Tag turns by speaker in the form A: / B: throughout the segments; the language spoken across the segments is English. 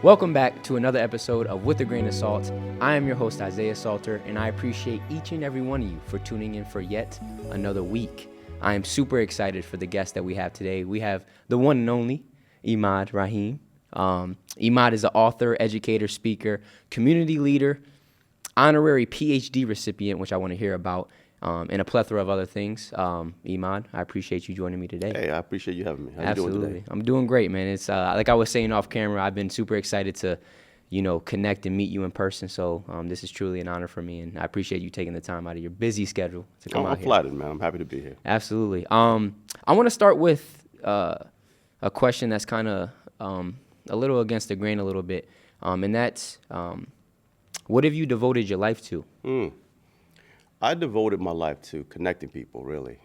A: Welcome back to another episode of With a Grain of Salt. I am your host, Isaiah Salter, and I appreciate each and every one of you for tuning in for yet another week. I am super excited for the guest that we have today. We have the one and only Emad Rahim. Emad is an author, educator, speaker, community leader, honorary PhD recipient, which I want to hear about, and a plethora of other things. Emad, I appreciate you joining me today.
B: Hey, I appreciate you having me. How
A: Absolutely.
B: you doing today?
A: I'm doing great, man. It's like I was saying off camera, I've been super excited to, connect and meet you in person. So this is truly an honor for me, and I appreciate you taking the time out of your busy schedule to come out
B: I'm
A: here.
B: flattered, man. I'm happy to be here.
A: Absolutely. I want to start with a question that's kind of a little against the grain a little bit, and that's what have you devoted your life to?
B: I devoted my life to connecting people. Really,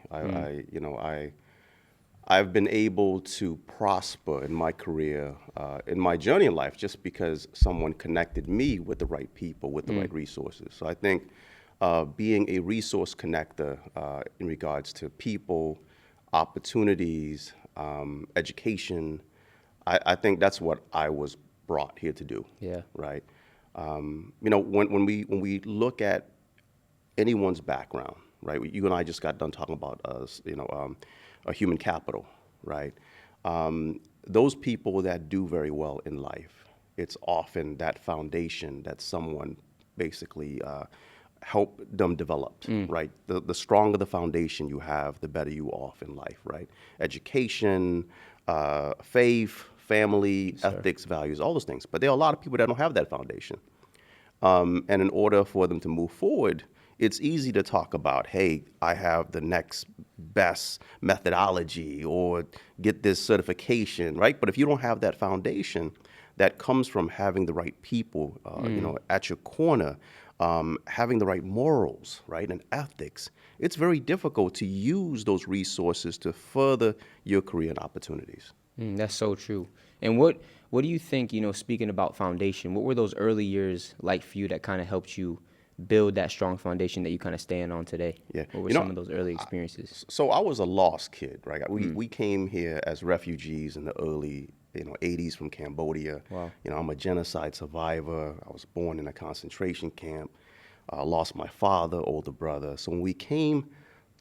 B: I've been able to prosper in my career, in my journey in life, just because someone connected me with the right people, with the right resources. So I think being a resource connector in regards to people, opportunities, education, I think that's what I was brought here to do.
A: Yeah.
B: Right. When we look at anyone's background, right? You and I just got done talking about a human capital, right? Those people that do very well in life, it's often that foundation that someone basically helped them develop, right? The stronger the foundation you have, the better you off in life, right? Education, faith, family, ethics, values, all those things. But there are a lot of people that don't have that foundation. And in order for them to move forward, it's easy to talk about, hey, I have the next best methodology or get this certification, right? But if you don't have that foundation that comes from having the right people, at your corner, having the right morals, right, and ethics, it's very difficult to use those resources to further your career and opportunities.
A: That's so true. And what do you think, speaking about foundation, what were those early years like for you that kind of helped you build that strong foundation that you kind of stand on today?
B: Yeah.
A: What were some of those early experiences?
B: So I was a lost kid, right? We came here as refugees in the early 80s from Cambodia.
A: Wow.
B: I'm a genocide survivor. I was born in a concentration camp. I lost my father, older brother. So when we came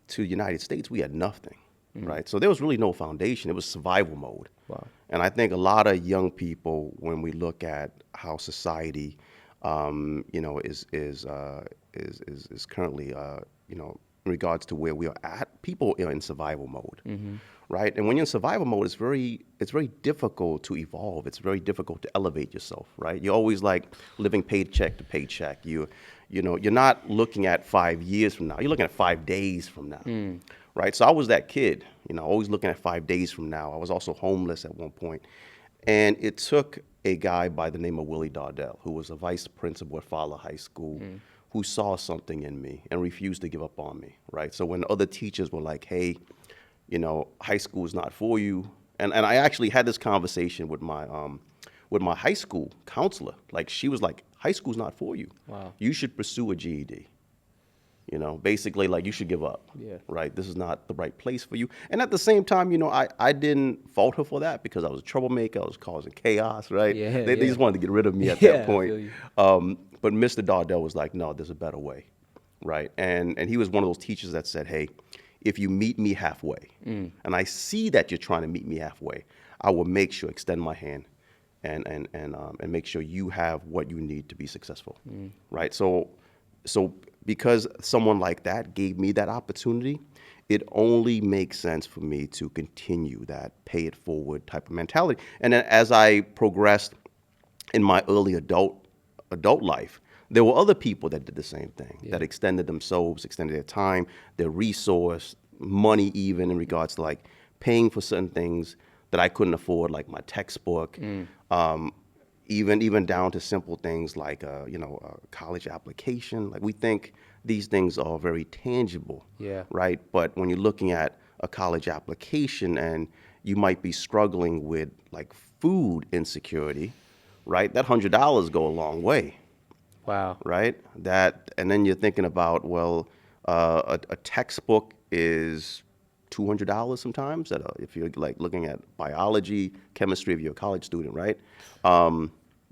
B: to the United States, we had nothing, right? So there was really no foundation. It was survival mode.
A: Wow.
B: And I think a lot of young people, when we look at how society, is currently, in regards to where we are at, people are in survival mode, right? And when you're in survival mode, it's very difficult to evolve. It's very difficult to elevate yourself, right? You're always like living paycheck to paycheck. You're not looking at 5 years from now. You're looking at 5 days from now, right? So I was that kid, always looking at 5 days from now. I was also homeless at one point. And it took a guy by the name of Willie Dardell, who was a vice principal at Fowler High School, who saw something in me and refused to give up on me, right? So when other teachers were like, hey, high school is not for you. And I actually had this conversation with my high school counselor. Like, she was like, high school's not for you.
A: Wow.
B: You should pursue a GED. Basically, like, you should give up,
A: Yeah.
B: right? This is not the right place for you. And at the same time, I didn't fault her for that because I was a troublemaker. I was causing chaos, right?
A: Yeah,
B: They just wanted to get rid of me at
A: Yeah,
B: that
A: I
B: point.
A: feel you.
B: But Mr. Dardell was like, no, there's a better way, right? And he was one of those teachers that said, hey, if you meet me halfway, and I see that you're trying to meet me halfway, I will make sure, extend my hand, and make sure you have what you need to be successful, right? So because someone like that gave me that opportunity, it only makes sense for me to continue that pay it forward type of mentality. And then as I progressed in my early adult life, there were other people that did the same thing, that extended themselves, extended their time, their resource, money even in regards to like paying for certain things that I couldn't afford, like my textbook, even down to simple things like a college application. Like, we think these things are very tangible,
A: Yeah.
B: right? But when you're looking at a college application and you might be struggling with like food insecurity, right? That $100 go a long way,
A: Wow.
B: right? And then you're thinking about, well, a textbook is $200 sometimes. If you're like looking at biology, chemistry, if you're a college student, right?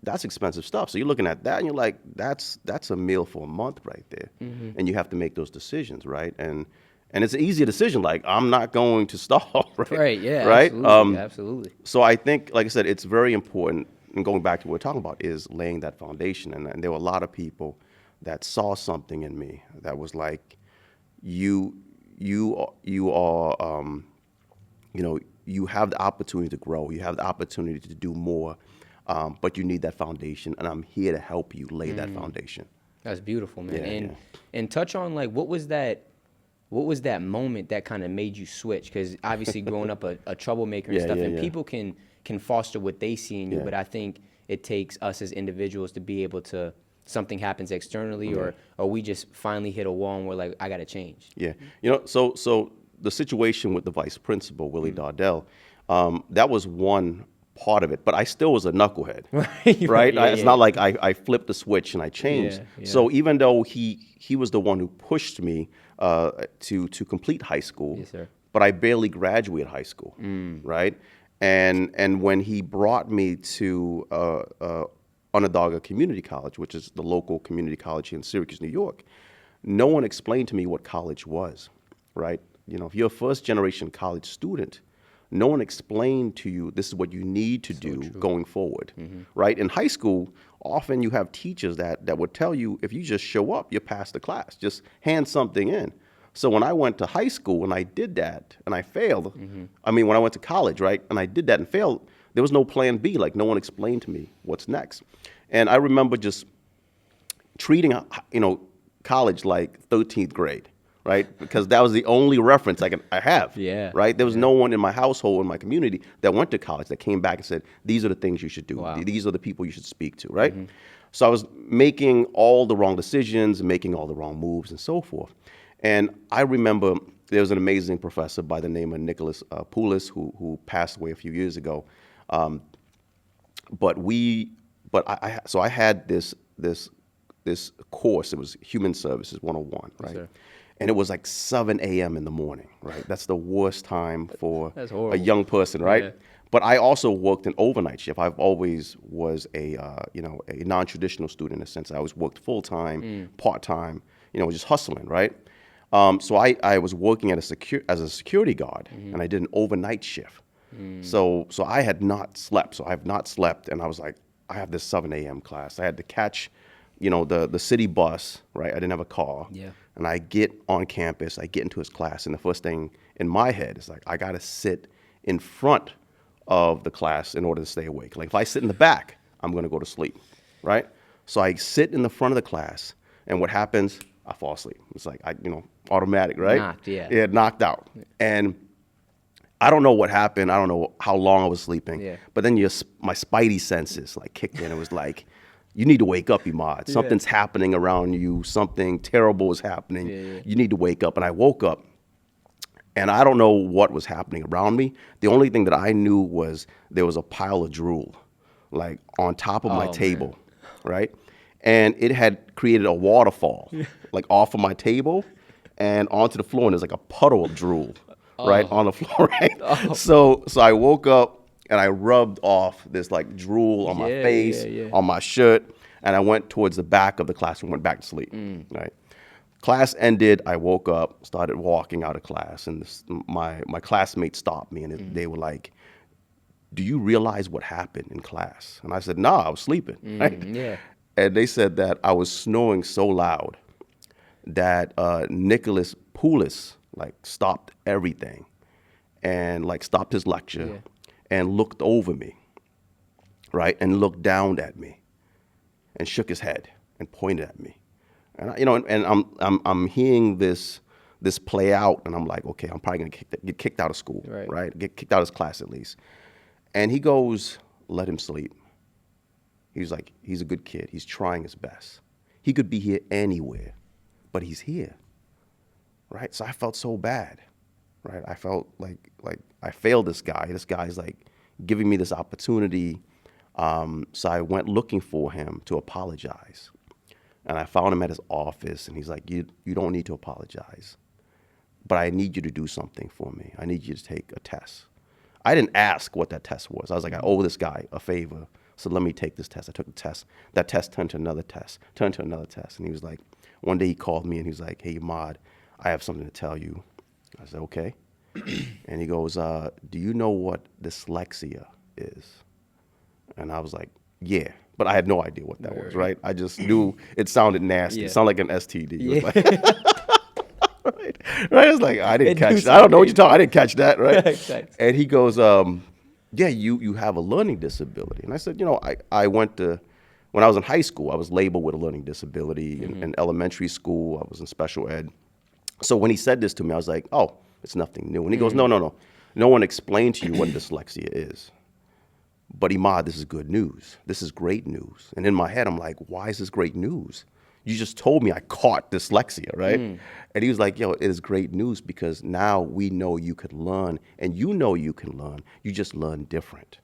B: That's expensive stuff. So you're looking at that and you're like, that's a meal for a month right there. And you have to make those decisions, right? And it's an easy decision. Like, I'm not going to starve, right?
A: Right. Yeah.
B: Right.
A: Absolutely. Absolutely.
B: So I think, like I said, it's very important. And going back to what we're talking about is laying that foundation. And there were a lot of people that saw something in me that was like, you are, you have the opportunity to grow. You have the opportunity to do more, but you need that foundation. And I'm here to help you lay that foundation.
A: That's beautiful, man.
B: Yeah,
A: And touch on like what was that moment that kind of made you switch? Because obviously growing up a troublemaker and stuff, and people can foster what they see in you, but I think it takes us as individuals to be able to, something happens externally or we just finally hit a wall and we're like, I got to change.
B: Yeah. So the situation with the vice principal, Willie Dardell, that was one part of it, but I still was a knucklehead, right? It's not like I flipped the switch and I changed. So even though he was the one who pushed me to complete high school,
A: Yes, sir.
B: but I barely graduated high school, right? And when he brought me to Onondaga Community College, which is the local community college here in Syracuse, New York, no one explained to me what college was, right? If you're a first-generation college student, no one explained to you this is what you need to do going forward, right? In high school, often you have teachers that would tell you if you just show up, you pass the class. Just hand something in. So when I went to high school and I did that and I failed, I mean, when I went to college, right, and I did that and failed, there was no plan B. Like, no one explained to me what's next. And I remember just treating, college like 13th grade, right? Because that was the only reference I have, right? There was no one in my household, in my community, that went to college that came back and said, these are the things you should do.
A: Wow.
B: These are the people you should speak to, right? So I was making all the wrong decisions, making all the wrong moves and so forth. And I remember there was an amazing professor by the name of Nicholas Poulos who passed away a few years ago. So I had this course. It was Human Services 101, right?
A: Sure.
B: And it was like 7 a.m. in the morning, right? That's the worst time for
A: That's
B: a
A: horrible.
B: young person, right?
A: Yeah.
B: But I also worked an overnight shift. I've always was a non-traditional student in a sense. I always worked full-time, part-time, just hustling, right? So I was working as a security guard, and I did an overnight shift. So I had not slept. So I have not slept, and I was like, I have this 7 a.m. class. I had to catch, the city bus, right? I didn't have a car.
A: Yeah.
B: And I get on campus, I get into his class, and the first thing in my head is like, I got to sit in front of the class in order to stay awake. Like, if I sit in the back, I'm going to go to sleep, right? So I sit in the front of the class, and what happens? I fall asleep. It's like, automatic, right?
A: Knocked, yeah.
B: Yeah, knocked out. And I don't know what happened. I don't know how long I was sleeping.
A: Yeah.
B: But then my spidey senses like kicked in. It was like, you need to wake up, Emad. Something's happening around you. Something terrible is happening. You need to wake up. And I woke up, and I don't know what was happening around me. The only thing that I knew was there was a pile of drool, like on top of my table, right? And it had created a waterfall, like off of my table and onto the floor. And there's like a puddle of drool, right, on the floor, right? So I woke up and I rubbed off this like drool on my face, on my shirt, and I went towards the back of the classroom, went back to sleep, right? Class ended, I woke up, started walking out of class, and my classmates stopped me, and they were like, do you realize what happened in class? And I said, no, I was sleeping, right?
A: Yeah.
B: And they said that I was snoring so loud that Nicholas Poulos like stopped everything and like stopped his lecture and looked over me, right, and looked down at me and shook his head and pointed at me. And I'm hearing this play out, and I'm like, okay, I'm probably gonna get kicked out of school, right? Get kicked out of his class at least. And he goes, let him sleep. He's like, he's a good kid. He's trying his best. He could be here anywhere, but he's here, right? So I felt so bad, right? I felt like I failed this guy. This guy's like giving me this opportunity. So I went looking for him to apologize. And I found him at his office, and he's like, you don't need to apologize. but I need you to do something for me. I need you to take a test. I didn't ask what that test was. I was like, I owe this guy a favor, so let me take this test. I took the test. That test turned to another test, turned to another test. And he was like, one day he called me and he was like, hey, Emad, I have something to tell you. I said, okay. And he goes, do you know what dyslexia is? And I was like, yeah. But I had no idea what that was, right? I just knew it sounded nasty.
A: Yeah.
B: It sounded like an STD. It
A: Yeah.
B: was like, right? I was like, I didn't catch that. I don't know what you're talking. I didn't catch that, right?
A: Exactly.
B: And he goes, yeah, you have a learning disability. And I said, I went to, when I was in high school, I was labeled with a learning disability. In elementary school, I was in special ed. So when he said this to me, I was like, oh, it's nothing new. And he goes, no. No one explained to you what dyslexia is. But Emad, this is good news. This is great news. And in my head, I'm like, why is this great news? You just told me I caught dyslexia, right? And he was like, yo, it is great news because now we know you could learn, and you know you can learn. You just learn different.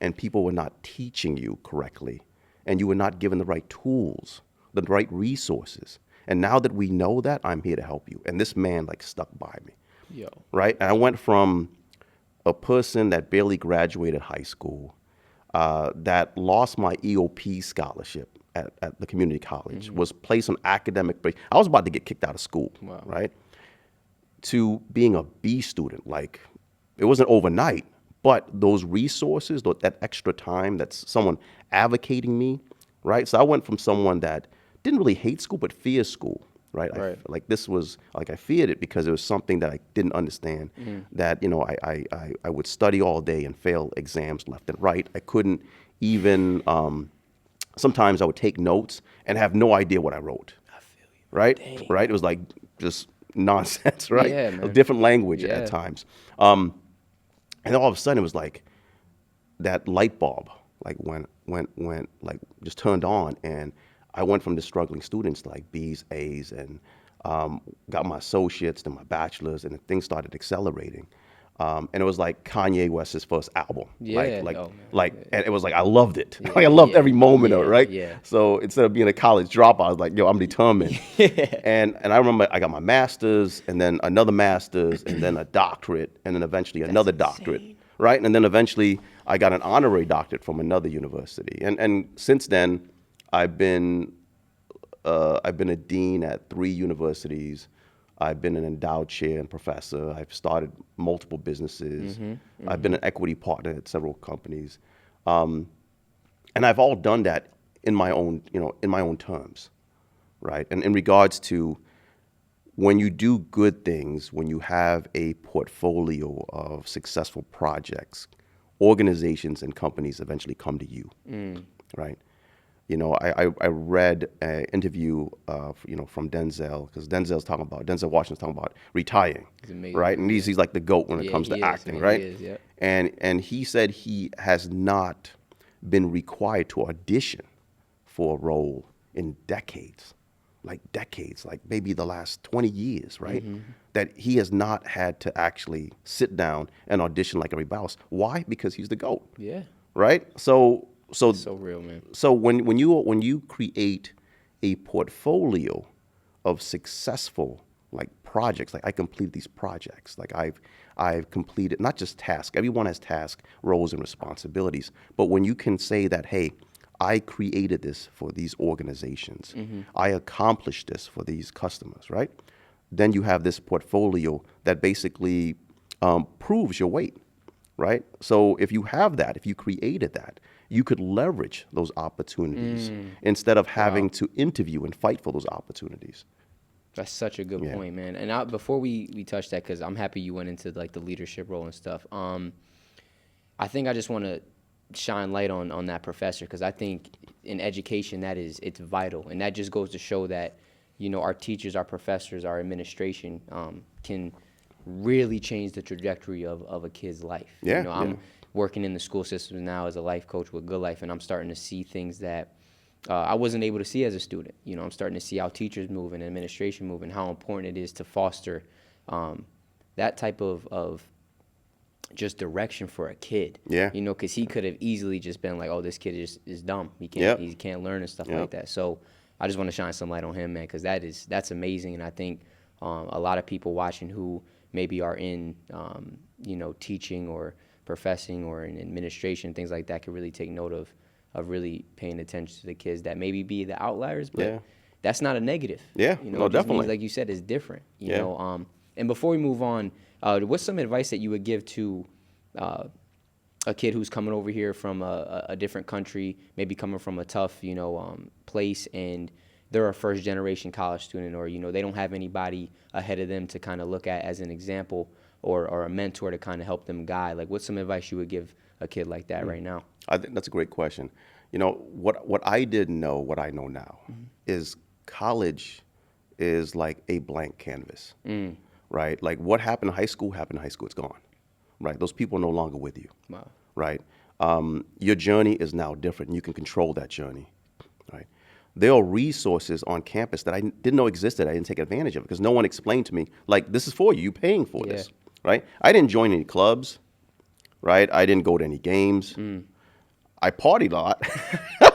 B: And people were not teaching you correctly, and you were not given the right tools, the right resources. And now that we know that, I'm here to help you. And this man like stuck by me, right? And I went from a person that barely graduated high school, that lost my EOP scholarship at the community college, was placed on academic break. I was about to get kicked out of school, right? To being a B student. Like, it wasn't overnight, but those resources, that extra time, that's someone advocating me, right? So I went from someone that didn't really hate school, but feared school, right? Like this was, like I feared it because it was something that I didn't understand, that, I would study all day and fail exams left and right. I couldn't even, sometimes I would take notes and have no idea what I wrote, right?
A: Dang.
B: Right? It was like just nonsense, right?
A: Yeah,
B: A
A: man.
B: different language at times. And then all of a sudden it was like that light bulb, like went like just turned on, and I went from the struggling students to like B's, A's, and got my associates, then my bachelor's, and things started accelerating. And it was like Kanye West's first album.
A: Yeah.
B: And it was like, I loved it. Like, I loved every moment of it, right?
A: Yeah.
B: So instead of being a college dropout, I was like, yo, I'm determined. And I remember I got my master's, and then another master's, and then a doctorate, and then eventually another doctorate, right? And then eventually I got an honorary doctorate from another university. And since then, I've been a dean at 3 universities. I've been an endowed chair and professor. I've started multiple businesses. I've been an equity partner at several companies, and I've all done that in my own, in my own terms, right? And in regards to when you do good things, when you have a portfolio of successful projects, organizations and companies eventually come to you, right? I read an interview, from Denzel, because Denzel Washington's talking about retiring, right? And he's like the GOAT when it comes to acting, right?
A: He is, yeah.
B: And he said he has not been required to audition for a role in decades, like maybe the last 20 years, right? That he has not had to actually sit down and audition like everybody else. Why? Because he's the GOAT.
A: Yeah.
B: Right? So
A: So real, man.
B: So when you create a portfolio of successful like projects, like I completed these projects, like I've completed not just tasks. Everyone has tasks, roles, and responsibilities. But when you can say that, hey, I created this for these organizations, I accomplished this for these customers, right? Then you have this portfolio that basically proves your weight, right? So if you have that, if you created that, you could leverage those opportunities instead of having to interview and fight for those opportunities.
A: That's such a good point, man. And before we touch that, because I'm happy you went into like the leadership role and stuff. I think I just want to shine light on that professor, because I think in education it's vital, and that just goes to show that our teachers, our professors, our administration can really change the trajectory of a kid's life. I'm working in the school system now as a life coach with Good Life, and I'm starting to see things that I wasn't able to see as a student. I'm starting to see how teachers move and administration move, and how important it is to foster that type of just direction for a kid.
B: Yeah.
A: Because he could have easily just been like, oh, this kid is dumb. He can't learn and stuff like that. So I just want to shine some light on him, man, because that's amazing. And I think a lot of people watching who maybe are in, teaching or professing or in administration, things like that, could really take note of really paying attention to the kids that maybe be the outliers, but that's not a negative.
B: Yeah, no,
A: it just
B: definitely.
A: means, like you said, it's different. And before we move on, what's some advice that you would give to a kid who's coming over here from a different country, maybe coming from a tough, place, and they're a first-generation college student, or, they don't have anybody ahead of them to kind of look at as an example or a mentor to kind of help them guide? Like, what's some advice you would give a kid like that right now?
B: I think that's a great question. What I didn't know, what I know now, is college is like a blank canvas, right? Like, what happened in high school, it's gone, right? Those people are no longer with you,
A: Wow.
B: right? Your journey is now different, and you can control that journey, right? There are resources on campus that I didn't know existed. I didn't take advantage of it because no one explained to me, like, this is for you. You're paying for this, right? I didn't join any clubs, right? I didn't go to any games. I partied a lot.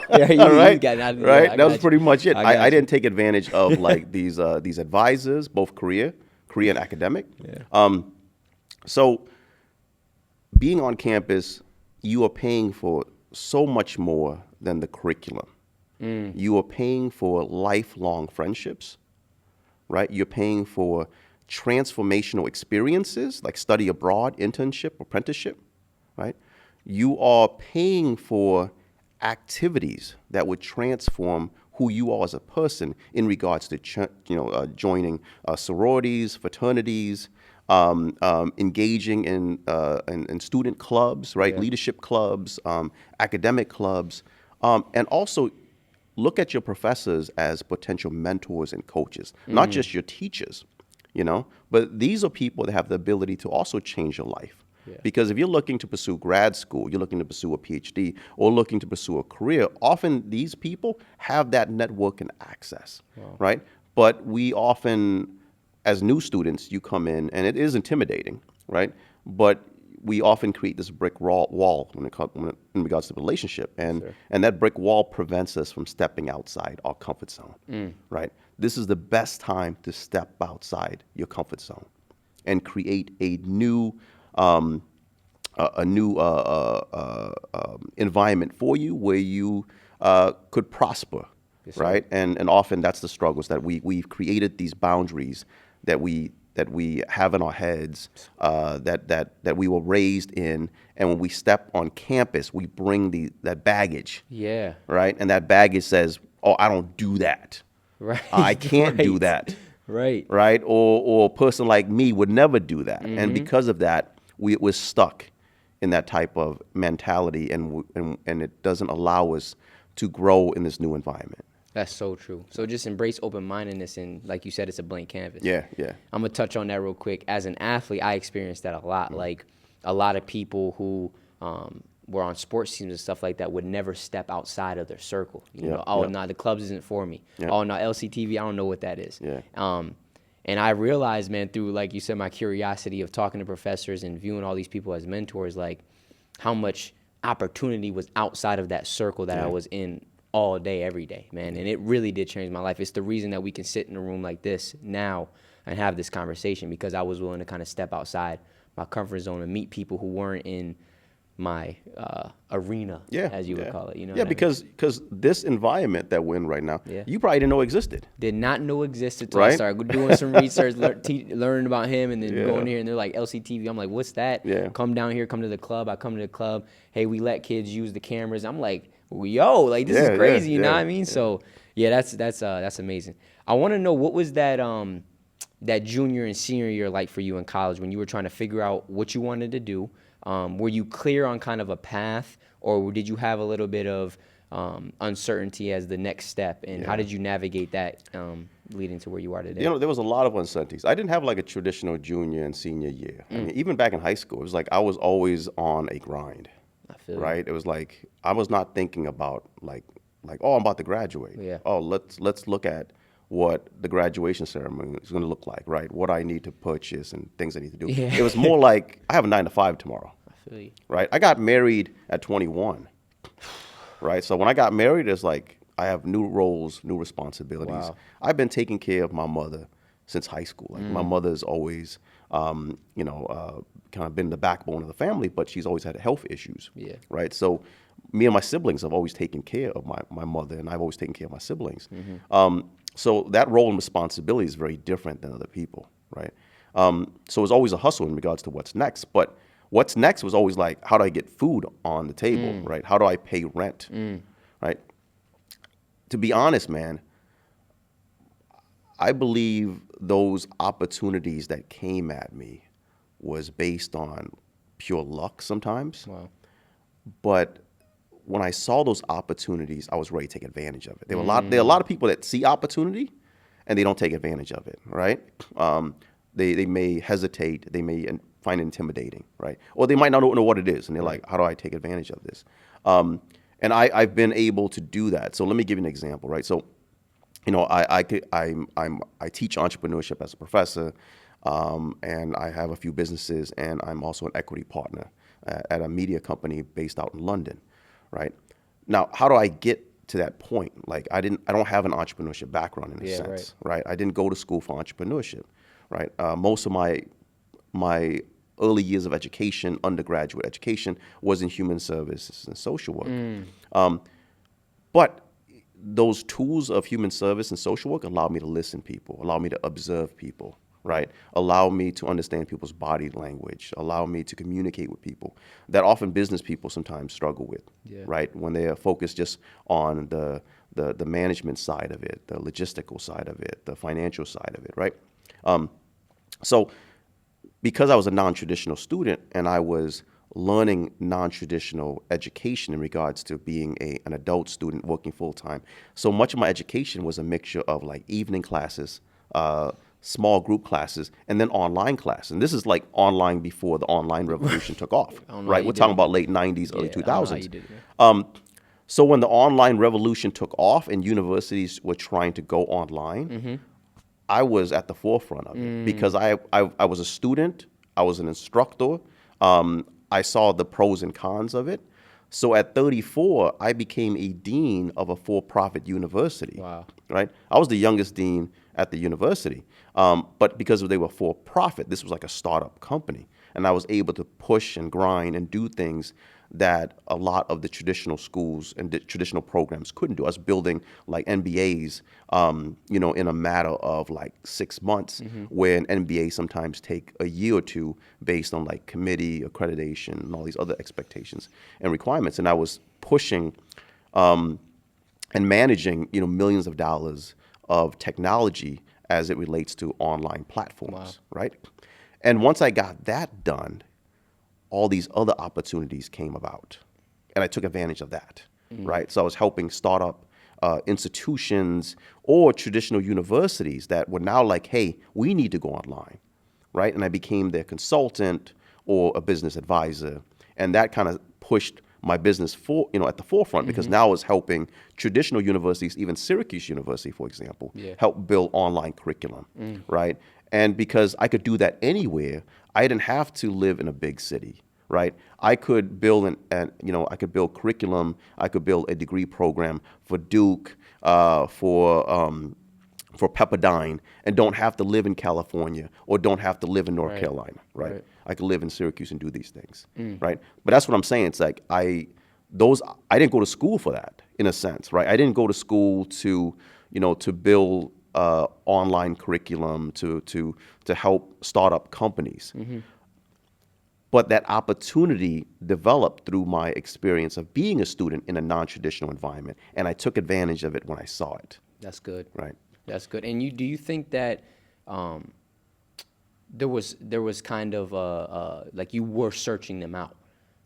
A: Right?
B: That was pretty much it. I didn't take advantage of like these advisors, both career and academic. So being on campus, you are paying for so much more than the curriculum. You are paying for lifelong friendships, right? You're paying for transformational experiences like study abroad, internship, apprenticeship, right? You are paying for activities that would transform who you are as a person in regards to joining sororities, fraternities, engaging in student clubs, right? Leadership clubs, academic clubs, and also look at your professors as potential mentors and coaches, not just your teachers, but these are people that have the ability to also change your life. Because if you're looking to pursue grad school, you're looking to pursue a PhD, or looking to pursue a career, often these people have that network and access, right? But we often, as new students, you come in, and it is intimidating, right? But we often create this brick wall in regards to the relationship, and that brick wall prevents us from stepping outside our comfort zone, right? This is the best time to step outside your comfort zone and create a new environment for you where you could prosper, right? And often that's the struggles that we've created these boundaries that we have in our heads, that we were raised in, and when we step on campus, we bring that baggage, right? And that baggage says, "Oh, I don't do that,
A: right?
B: I can't do that."
A: Right.
B: Or a person like me would never do that. And because of that, we're stuck in that type of mentality, and it doesn't allow us to grow in this new environment.
A: That's so true. So just embrace open-mindedness, and like you said, it's a blank canvas.
B: Yeah.
A: I'm going to touch on that real quick. As an athlete, I experienced that a lot. Like, a lot of people who were on sports teams and stuff like that would never step outside of their circle. No, the clubs isn't for me. Oh, no, LCTV, I don't know what that is. And I realized, man, through, like you said, my curiosity of talking to professors and viewing all these people as mentors, like, how much opportunity was outside of that circle that I was in all day, every day, man. And it really did change my life. It's the reason that we can sit in a room like this now and have this conversation, because I was willing to kind of step outside my comfort zone and meet people who weren't in my arena, as you would call it.
B: Because this environment that we're in right now, you probably didn't know existed.
A: Did not know existed until I started doing some research, learning about him, and then going here, and they're like, LCTV. I'm like, what's that? Come down here, come to the club. I come to the club. Hey, we let kids use the cameras. I'm like, yo, like, this is crazy. You know what I mean? So that's amazing. I want to know, what was that that junior and senior year like for you in college when you were trying to figure out what you wanted to do? Were you clear on kind of a path, or did you have a little bit of uncertainty as the next step? And how did you navigate that leading to where you are today?
B: There was a lot of uncertainties. I didn't have like a traditional junior and senior year. I mean, even back in high school, it was like I was always on a grind.
A: I feel
B: right? It was like I was not thinking about like oh, I'm about to graduate. Oh, let's look at what the graduation ceremony is going to look like, right? What I need to purchase and things I need to do. It was more like I have a 9 to 5 tomorrow.
A: I feel you.
B: Right? I got married at 21. Right? So when I got married, it's like I have new roles, new responsibilities. Wow. I've been taking care of my mother since high school. Like my mother's always, kind of been the backbone of the family, but she's always had health issues.
A: Yeah.
B: Right. So me and my siblings have always taken care of my mother, and I've always taken care of my siblings. So that role and responsibility is very different than other people. Right. So it's always a hustle in regards to what's next. But what's next was always like, how do I get food on the table? Right. How do I pay rent? Right. To be honest, man, I believe those opportunities that came at me was based on pure luck sometimes.
A: Wow.
B: But when I saw those opportunities, I was ready to take advantage of it. There are a lot of people that see opportunity and they don't take advantage of it, right? They may hesitate, they may find it intimidating, right? Or they might not know what it is, and they're like, how do I take advantage of this? And I've been able to do that. So let me give you an example, right? So, I teach entrepreneurship as a professor, and I have a few businesses, and I'm also an equity partner at a media company based out in London, right? Now, how do I get to that point? Like, I don't have an entrepreneurship background in a sense, right? I didn't go to school for entrepreneurship, right? Most of my early years of education, undergraduate education, was in human services and social work. But those tools of human service and social work allow me to listen to people, allow me to observe people, right? Allow me to understand people's body language, allow me to communicate with people that often business people sometimes struggle with, right? When they are focused just on the management side of it, the logistical side of it, the financial side of it, right? So because I was a non-traditional student and I was learning non-traditional education in regards to being an adult student working full-time. So much of my education was a mixture of like evening classes, small group classes, and then online class. And this is like online before the online revolution took off, right? We're talking about late 90s, early 2000s. So when the online revolution took off and universities were trying to go online, I was at the forefront of it because I was a student, I was an instructor, I saw the pros and cons of it. So at 34, I became a dean of a for-profit university.
A: Wow.
B: Right? I was the youngest dean at the university. But because they were for-profit, this was like a startup company. And I was able to push and grind and do things that a lot of the traditional schools and the traditional programs couldn't do. I was building like MBAs, in a matter of like 6 months, where an MBA sometimes take a year or two based on like committee accreditation and all these other expectations and requirements. And I was pushing and managing, millions of dollars of technology as it relates to online platforms, right? And once I got that done, all these other opportunities came about, and I took advantage of that, right? So I was helping start up institutions or traditional universities that were now like, hey, we need to go online, right? And I became their consultant or a business advisor, and that kind of pushed my business at the forefront because now I was helping traditional universities, even Syracuse University, for example, help build online curriculum, right? And because I could do that anywhere, I didn't have to live in a big city, right? I could build I could build curriculum. I could build a degree program for Duke, for Pepperdine, and don't have to live in California or don't have to live in North Carolina, right? I could live in Syracuse and do these things, right? But that's what I'm saying. It's like I didn't go to school for that, in a sense, right? I didn't go to school to build online curriculum to help start up companies. But that opportunity developed through my experience of being a student in a non-traditional environment, and I took advantage of it when I saw it.
A: That's good.
B: Right.
A: That's good. And do you think that there was kind of like you were searching them out?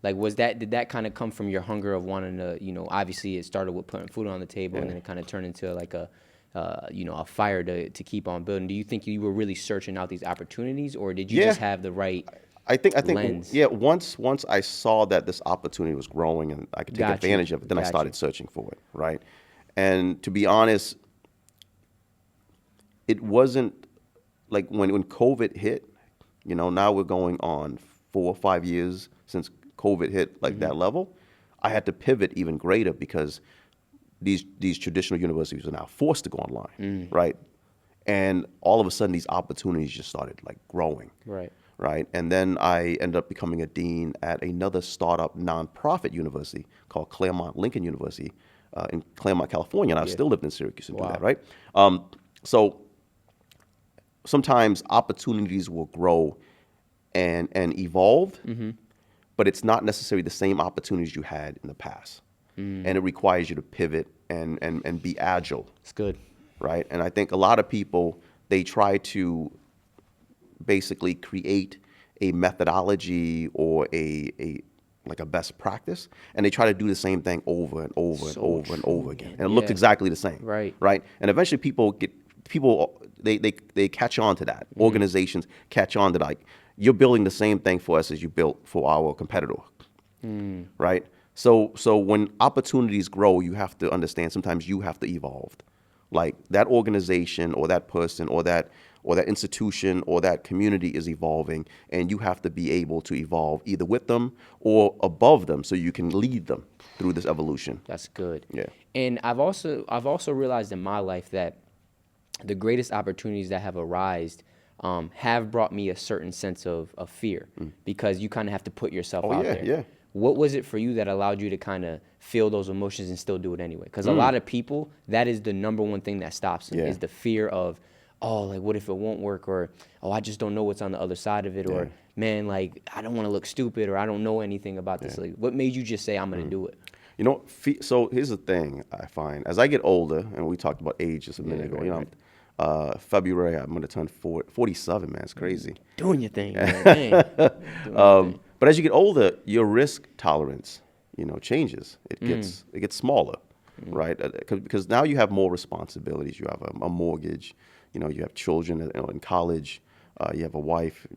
A: Like did that kind of come from your hunger of wanting to, obviously it started with putting food on the table and then it kind of turned into like a fire to keep on building. Do you think you were really searching out these opportunities, or did you just have the right
B: I think
A: lens?
B: Once I saw that this opportunity was growing and I could take advantage of it, then I started searching for it, right? And to be honest, it wasn't like when COVID hit, now we're going on 4 or 5 years since COVID hit like that level. I had to pivot even greater because these traditional universities are now forced to go online, right? And all of a sudden, these opportunities just started like growing.
A: Right.
B: Right. And then I ended up becoming a dean at another startup nonprofit university called Claremont Lincoln University in Claremont, California. And I still lived in Syracuse and do that. Right. So sometimes opportunities will grow and evolve, but it's not necessarily the same opportunities you had in the past. And it requires you to pivot and be agile.
A: It's good.
B: Right. And I think a lot of people, they try to basically create a methodology or a best practice, and they try to do the same thing over and over and over and over again, and it looks exactly the same. Right. And eventually they catch on to that. Organizations catch on to, like, you're building the same thing for us as you built for our competitor. Right. So when opportunities grow, you have to understand sometimes you have to evolve. Like, that organization or that person or that institution or that community is evolving, and you have to be able to evolve either with them or above them so you can lead them through this evolution.
A: That's good.
B: Yeah.
A: And I've also realized in my life that the greatest opportunities that have arisen have brought me a certain sense of fear, because you kind of have to put yourself out there.
B: Yeah.
A: What was it for you that allowed you to kind of feel those emotions and still do it anyway? Because a lot of people, that is the number one thing that stops them, is the fear of, oh, like, what if it won't work? Or, oh, I just don't know what's on the other side of it. Or, man, like, I don't want to look stupid, or I don't know anything about this. Like, what made you just say, I'm going to do it?
B: You know, so here's the thing I find. As I get older, and we talked about age just a minute ago, February, I'm going to turn 47, man. It's crazy.
A: Doing your thing, man. Doing your thing.
B: But as you get older, your risk tolerance, changes. It gets smaller, right? Because now you have more responsibilities. You have a mortgage. You have children in college. You have a wife.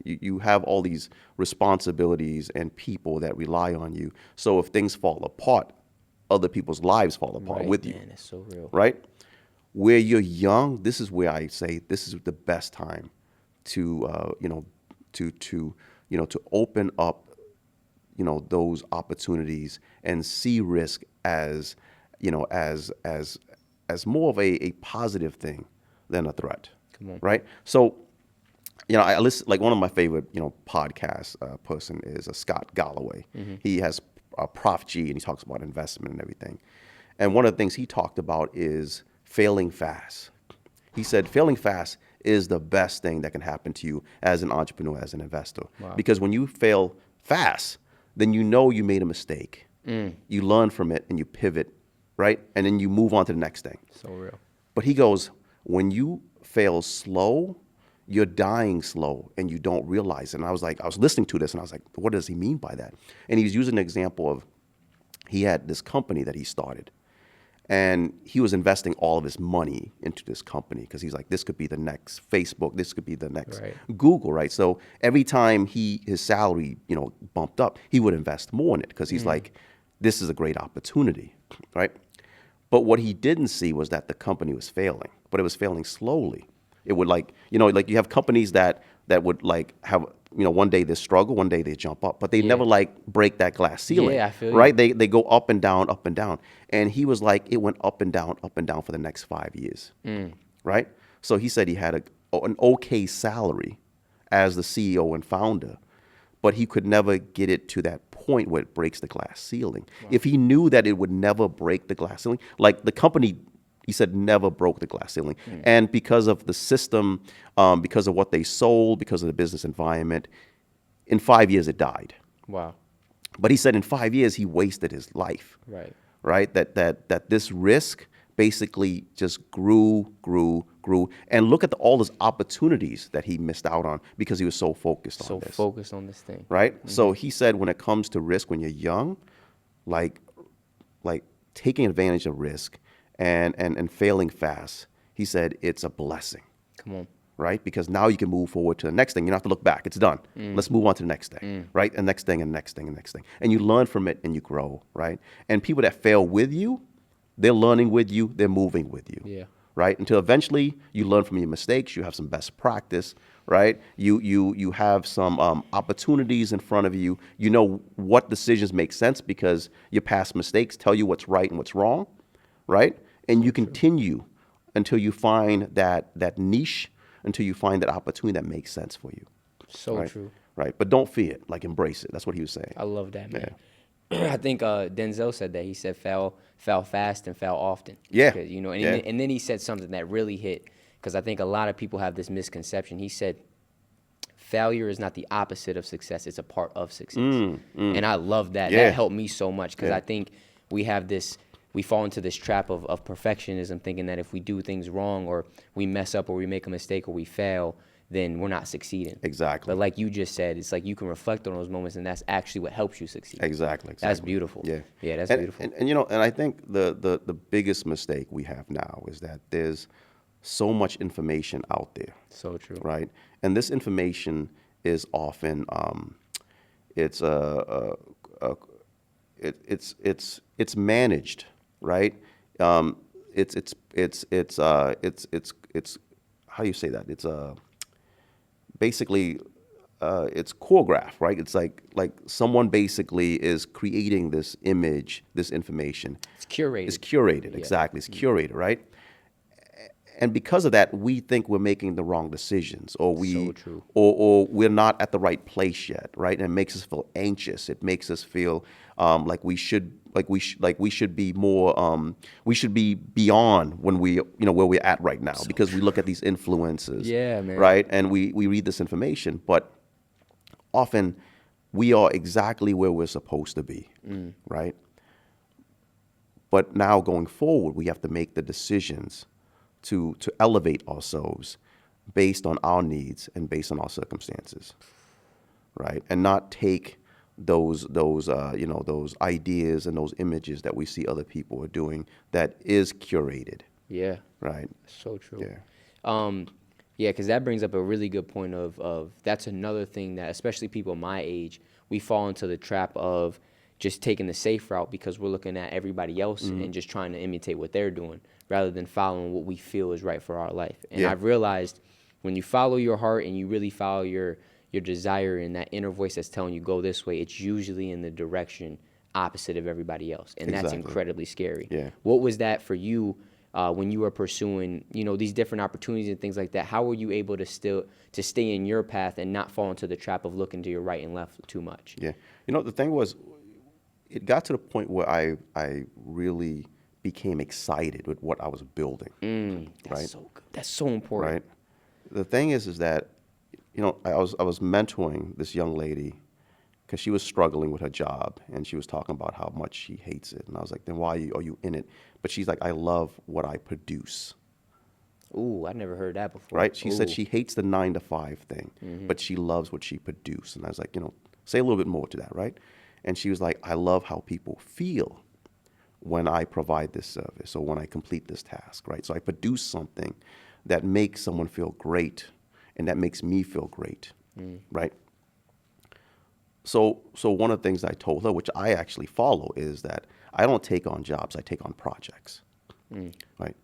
B: You have all these responsibilities and people that rely on you. So if things fall apart, other people's lives fall apart with you.
A: Man, it's so real.
B: Right? Where you're young, this is where I say this is the best time to to open up those opportunities and see risk as more of a positive thing than a threat.
A: Come on.
B: Right? So I listen, like, one of my favorite podcast person is Scott Galloway. He has Prof G, and he talks about investment and everything. And one of the things he talked about is failing fast. He said failing fast is the best thing that can happen to you as an entrepreneur, as an investor.
A: Wow.
B: Because when you fail fast, then you made a mistake. You learn from it and you pivot, right? And then you move on to the next thing.
A: So real.
B: But he goes, when you fail slow, you're dying slow and you don't realize it. And I was listening to this and I was like, what does he mean by that? And he was using an example of, he had this company that he started. And he was investing all of his money into this company because he's like, this could be the next Facebook, this could be the next Google, right? So every time his salary, bumped up, he would invest more in it because he's like, this is a great opportunity, right? But what he didn't see was that the company was failing, but it was failing slowly. It would you have companies that would have, one day they struggle, one day they jump up, but they never break that glass ceiling.
A: Yeah, I feel
B: right?
A: you.
B: They go up and down, up and down. And he was like, it went up and down for the next 5 years, right? So he said he had an okay salary as the CEO and founder, but he could never get it to that point where it breaks the glass ceiling. Wow. If he knew that it would never break the glass ceiling, like the company, he said, never broke the glass ceiling. And because of the system, because of what they sold, because of the business environment, in 5 years it died.
A: Wow.
B: But he said in 5 years he wasted his life. Right? That this risk basically just grew. And look at all those opportunities that he missed out on because he was so focused on this.
A: So focused on this thing.
B: Right? So he said when it comes to risk, when you're young, like taking advantage of risk and failing fast, he said it's a blessing.
A: Come on.
B: Right? Because now you can move forward to the next thing. You don't have to look back. It's done. Let's move on to the next thing. Right? And next thing and next thing and next thing. And you learn from it and you grow. Right? And people that fail with you, they're learning with you. They're moving with you.
A: Yeah.
B: Right? Until eventually you learn from your mistakes. You have some best practice. Right? You have some opportunities in front of you. You know what decisions make sense because your past mistakes tell you what's right and what's wrong. Right? And you continue until you find that niche, until you find that opportunity that makes sense for you.
A: So
B: Right?
A: true.
B: Right. But don't fear it. Like, embrace it. That's what he was saying.
A: I love that, man. I think Denzel said that. He said, "Fail fast and fail often."
B: Yeah.
A: 'Cause, you know, and,
B: Yeah.
A: and then he said something that really hit, because I think a lot of people have this misconception. He said, "Failure is not the opposite of success; it's a part of success." And I love that.
B: Yeah.
A: That helped me so much, because
B: Yeah.
A: I think we fall into this trap of perfectionism, thinking that if we do things wrong, or we mess up, or we make a mistake, or we fail, then we're not succeeding.
B: Exactly.
A: But like you just said, it's like you can reflect on those moments, and that's actually what helps you succeed.
B: Exactly.
A: That's beautiful.
B: Yeah.
A: Yeah, that's
B: and,
A: beautiful.
B: And you know, and I think the biggest mistake we have now is that there's so much information out there.
A: So true.
B: Right? And this information is often it's it's managed, right? It's how do you say that? It's basically it's choreographed, right? It's like someone basically is creating this image, this information.
A: It's curated.
B: It's curated, exactly. It's curated, right? And because of that, we think we're making the wrong decisions, or
A: So true.
B: or we're not at the right place yet, right? And it makes us feel anxious. It makes us feel like we should be more we should be beyond when where we're at right now, because we look at these influences,
A: Yeah, man.
B: right? And we read this information, but often we are exactly where we're supposed to be, right? But now going forward, we have to make the decisions to elevate ourselves based on our needs and based on our circumstances, right? And not take those ideas and those images that we see other people are doing that is curated,
A: Yeah.
B: right?
A: So true.
B: Yeah.
A: Yeah, because that brings up a really good point of that's another thing that, especially people my age, we fall into the trap of just taking the safe route, because we're looking at everybody else and just trying to imitate what they're doing, rather than following what we feel is right for our life. And
B: Yeah.
A: I've realized when you follow your heart and you really follow your desire and that inner voice that's telling you go this way, it's usually in the direction opposite of everybody else. And that's
B: Exactly.
A: incredibly scary.
B: Yeah.
A: What was that for you when you were pursuing, these different opportunities and things like that? How were you able to stay in your path and not fall into the trap of looking to your right and left too much?
B: Yeah. The thing was, it got to the point where I really became excited with what I was building.
A: That's
B: Right.
A: so good. That's so important.
B: Right. The thing is that, I was mentoring this young lady because she was struggling with her job, and she was talking about how much she hates it. And I was like, then why are you in it? But she's like, I love what I produce.
A: Ooh, I never heard that before.
B: Right? She said
A: Ooh.
B: she hates the 9-to-5 thing, but she loves what she produces. And I was like, say a little bit more to that, right? And she was like, I love how people feel when I provide this service or when I complete this task, right? So I produce something that makes someone feel great, and that makes me feel great, right? So one of the things I told her, which I actually follow, is that I don't take on jobs, I take on projects, right?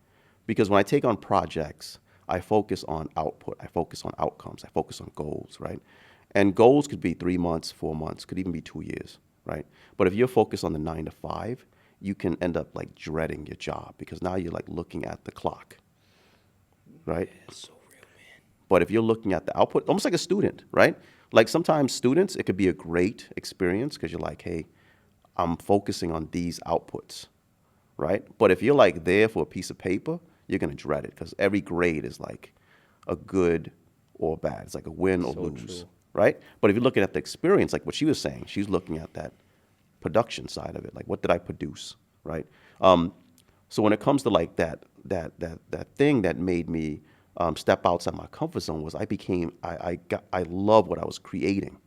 B: Because when I take on projects, I focus on output, I focus on outcomes, I focus on goals, right? And goals could be 3 months, 4 months, could even be 2 years, right? But if you're focused on the 9-to-5, you can end up like dreading your job, because now you're like looking at the clock, right?
A: That's so real, man.
B: But if you're looking at the output, almost like a student, right? Like sometimes students, it could be a great experience because you're like, hey, I'm focusing on these outputs, right? But if you're like there for a piece of paper, you're going to dread it, because every grade is like a good or bad. It's like a win or
A: So
B: lose,
A: true.
B: right? But if you're looking at the experience, like what she was saying, she's looking at that production side of it. Like, what did I produce, right? So when it comes to like that thing that made me step outside my comfort zone was I love what I was creating,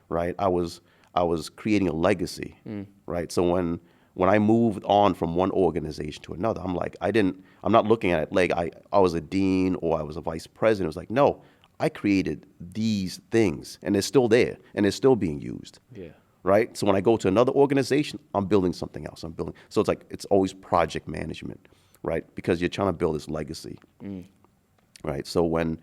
B: right? I was creating a legacy, right? So when I moved on from one organization to another, I'm like, I'm not looking at it like I was a dean or I was a vice president. It was like, no, I created these things, and they're still there, and they're still being used.
A: Yeah.
B: Right? So when I go to another organization, I'm building something else. So it's like, it's always project management, right? Because you're trying to build this legacy, right? So when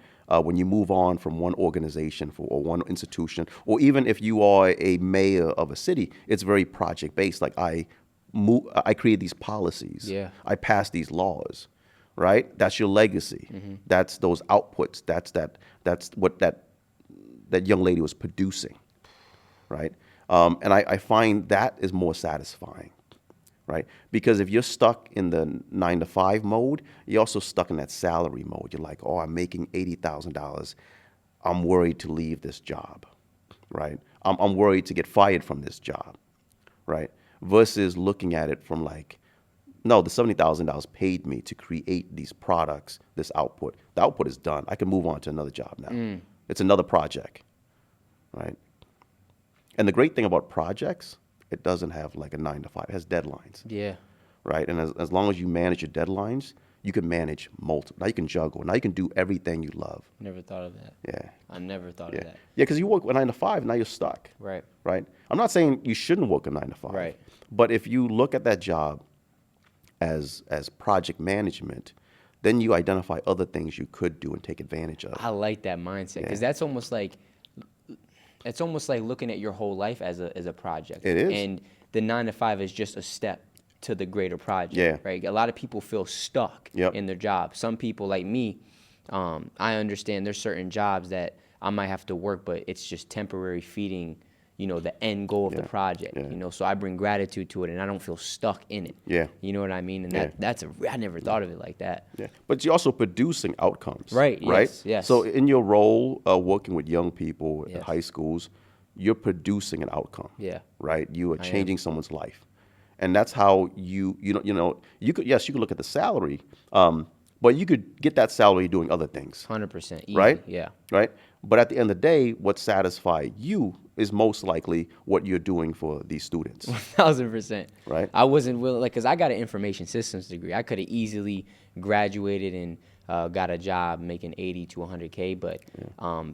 B: you move on from one organization or one institution, or even if you are a mayor of a city, it's very project based. Like I create these policies.
A: Yeah.
B: I pass these laws, right? That's your legacy. That's those outputs. That's what that young lady was producing, right? And I find that is more satisfying, right? Because if you're stuck in the 9 to 5 mode, you're also stuck in that salary mode. You're like, oh, I'm making $80,000. I'm worried to leave this job, right? I'm worried to get fired from this job, right? Versus looking at it from like, no, the $70,000 paid me to create these products, this output. The output is done. I can move on to another job now. It's another project, right? And the great thing about projects, it doesn't have like a 9 to 5. It has deadlines.
A: Yeah.
B: Right? And as long as you manage your deadlines, you can manage multiple. Now you can juggle. Now you can do everything you love.
A: Never thought of that.
B: Yeah.
A: I never thought
B: Yeah.
A: of that.
B: Yeah, because you work 9 to 5, now you're stuck.
A: Right.
B: Right? I'm not saying you shouldn't work a 9 to 5.
A: Right.
B: But if you look at that job as project management, then you identify other things you could do and take advantage of.
A: I like that mindset because
B: Yeah.
A: that's almost like it's almost like looking at your whole life as a project.
B: It is.
A: And the 9 to 5 is just a step to the greater project.
B: Yeah.
A: Right. A lot of people feel stuck
B: Yep.
A: in their job. Some people like me, I understand there's certain jobs that I might have to work, but it's just temporary feeding, the end goal of the project.
B: Yeah.
A: So I bring gratitude to it, and I don't feel stuck in it.
B: Yeah.
A: You know what I mean? And
B: Yeah.
A: I never thought of it like that.
B: Yeah, but you're also producing outcomes.
A: Right,
B: Right.
A: yes.
B: So in your role working with young people
A: Yes.
B: at high schools, you're producing an outcome.
A: Yeah.
B: Right. You are
A: I am.
B: changing someone's life, and that's how you could look at the salary, but you could get that salary doing other things.
A: 100%. Easy.
B: Right.
A: Yeah.
B: Right. But at the end of the day, what satisfies you is most likely what you're doing for these students.
A: 1,000%.
B: Right.
A: I wasn't willing, because I got an information systems degree. I could have easily graduated and got a job making 80 to 100K. But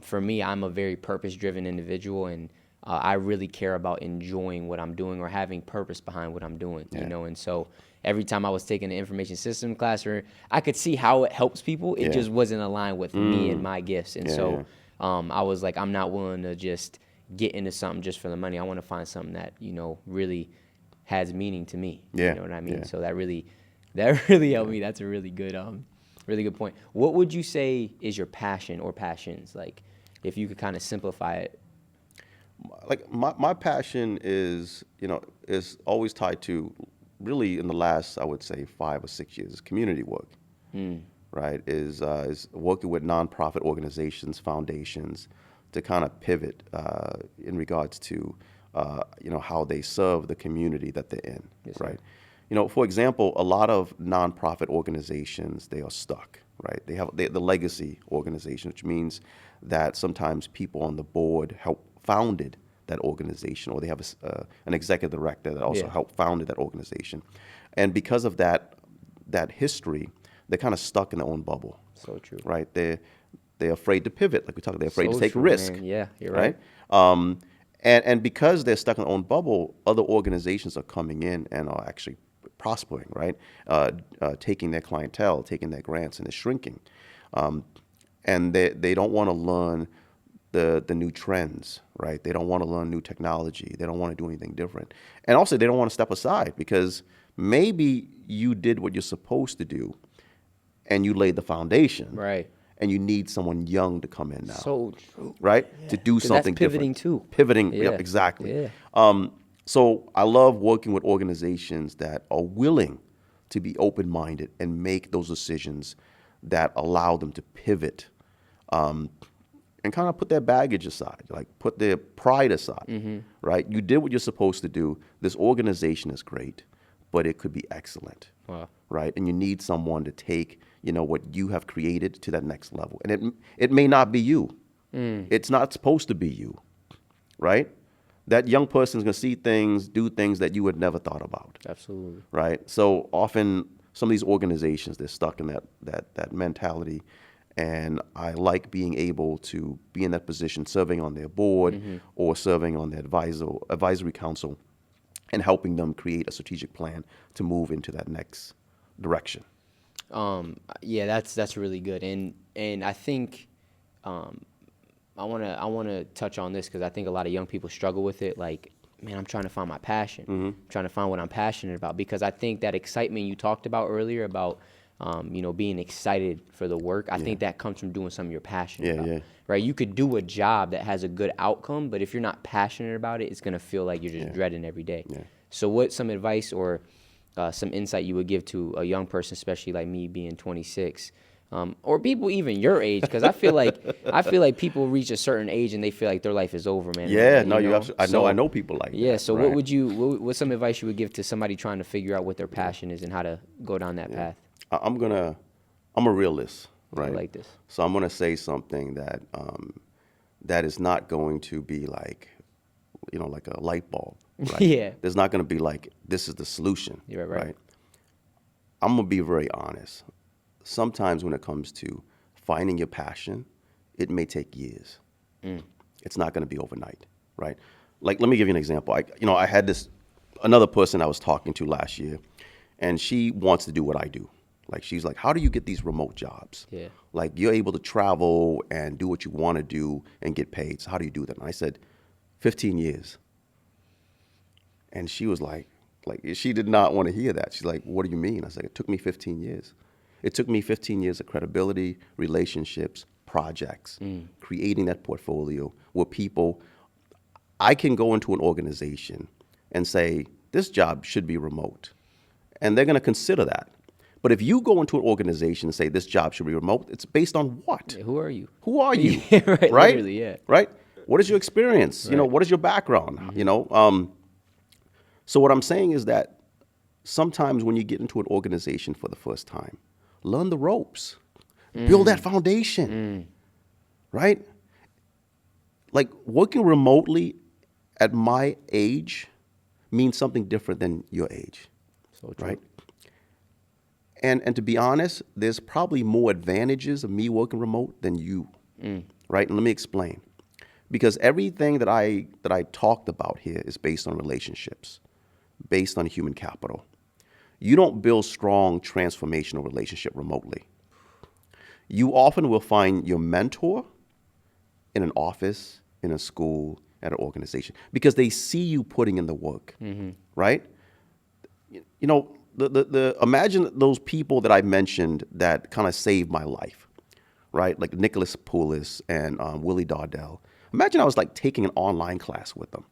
A: for me, I'm a very purpose-driven individual, and I really care about enjoying what I'm doing or having purpose behind what I'm doing. And so every time I was taking an information system class, or I could see how it helps people, it just wasn't aligned with me and my gifts. And I was like, I'm not willing to just get into something just for the money. I want to find something that, really has meaning to me.
B: Yeah.
A: You know what I mean?
B: Yeah.
A: So that really helped me. That's a really good point. What would you say is your passion or passions? Like, if you could kind of simplify it.
B: Like my passion is always tied to, really in the last, I would say 5 or 6 years, is community work. Right, is working with nonprofit organizations, foundations, to kind of pivot in regards to how they serve the community that they're in.
A: Yes,
B: right. For example, a lot of nonprofit organizations, they are stuck. Right, they have the legacy organization, which means that sometimes people on the board founded that organization, or they have an executive director that also helped founded that organization, and because of that history, they're kind of stuck in their own bubble.
A: So true.
B: Right? They're afraid to pivot, like we talked. They're afraid to take
A: true,
B: risk.
A: man. Yeah, you're right.
B: And because they're stuck in their own bubble, other organizations are coming in and are actually prospering. Right? Taking their clientele, taking their grants, and they're shrinking. And they don't want to learn the new trends. Right? They don't want to learn new technology. They don't want to do anything different. And also, they don't want to step aside, because maybe you did what you're supposed to do, and you laid the foundation.
A: Right.
B: And you need someone young to come in now.
A: So true.
B: Right?
A: Yeah.
B: To do
A: 'Cause
B: something
A: that's pivoting
B: different.
A: too.
B: Pivoting,
A: Yeah.
B: yep, exactly.
A: Yeah.
B: So I love working with organizations that are willing to be open-minded and make those decisions that allow them to pivot, and kind of put their baggage aside, like put their pride aside, right? You did what you're supposed to do. This organization is great, but it could be excellent.
A: Wow.
B: Right? And you need someone to take, what you have created to that next level. And it may not be you. It's not supposed to be you, right? That young person is going to see things, do things that you would never thought about.
A: Absolutely.
B: Right? So often some of these organizations, they're stuck in that mentality. And I like being able to be in that position, serving on their board or serving on their advisory council, and helping them create a strategic plan to move into that next direction.
A: Yeah, that's really good, and I think I wanna touch on this because I think a lot of young people struggle with it. Like, man, I'm trying to find my passion, I'm trying to find what I'm passionate about, because I think that excitement you talked about earlier about being excited for the work. I think that comes from doing something you're passionate about.
B: Yeah.
A: Right? You could do a job that has a good outcome, but if you're not passionate about it, it's going to feel like you're just dreading every day. Yeah. So what's some advice or some insight you would give to a young person, especially like me being 26, or people even your age? Because I feel like people reach a certain age and they feel like their life is over, man.
B: Yeah, no, you absolutely. I know people like that.
A: Yeah, so
B: right?
A: what's some advice you would give to somebody trying to figure out what their passion is and how to go down that path?
B: I'm a realist, right?
A: I like this.
B: So I'm gonna say something that that is not going to be like, like a light bulb. Right?
A: Yeah.
B: There's not gonna be like, this is the solution.
A: You're right.
B: I'm gonna be very honest. Sometimes when it comes to finding your passion, it may take years. It's not gonna be overnight, right? Like, let me give you an example. I had another person I was talking to last year, and she wants to do what I do. Like, she's like, how do you get these remote jobs?
A: Yeah.
B: Like, you're able to travel and do what you want to do and get paid. So how do you do that? And I said, 15 years. And she was like, she did not want to hear that. She's like, what do you mean? I was like, it took me 15 years. It took me 15 years of credibility, relationships, projects, creating that portfolio where I can go into an organization and say, this job should be remote. And they're going to consider that. But if you go into an organization and say this job should be remote, it's based on what?
A: Yeah, who are you?
B: Who are you?
A: Right? Literally, yeah.
B: Right? What is your experience?
A: Right.
B: What is your background? So what I'm saying is that sometimes when you get into an organization for the first time, learn the ropes. Build that foundation. Right? Like, working remotely at my age means something different than your age.
A: So true.
B: Right? And to be honest, there's probably more advantages of me working remote than you, right? And let me explain. Because everything that I talked about here is based on relationships, based on human capital. You don't build strong transformational relationship remotely. You often will find your mentor in an office, in a school, at an organization, because they see you putting in the work, right? Imagine those people that I mentioned that kind of saved my life, right? Like Nicholas Poulos and Willie Dardell. Imagine I was like taking an online class with them.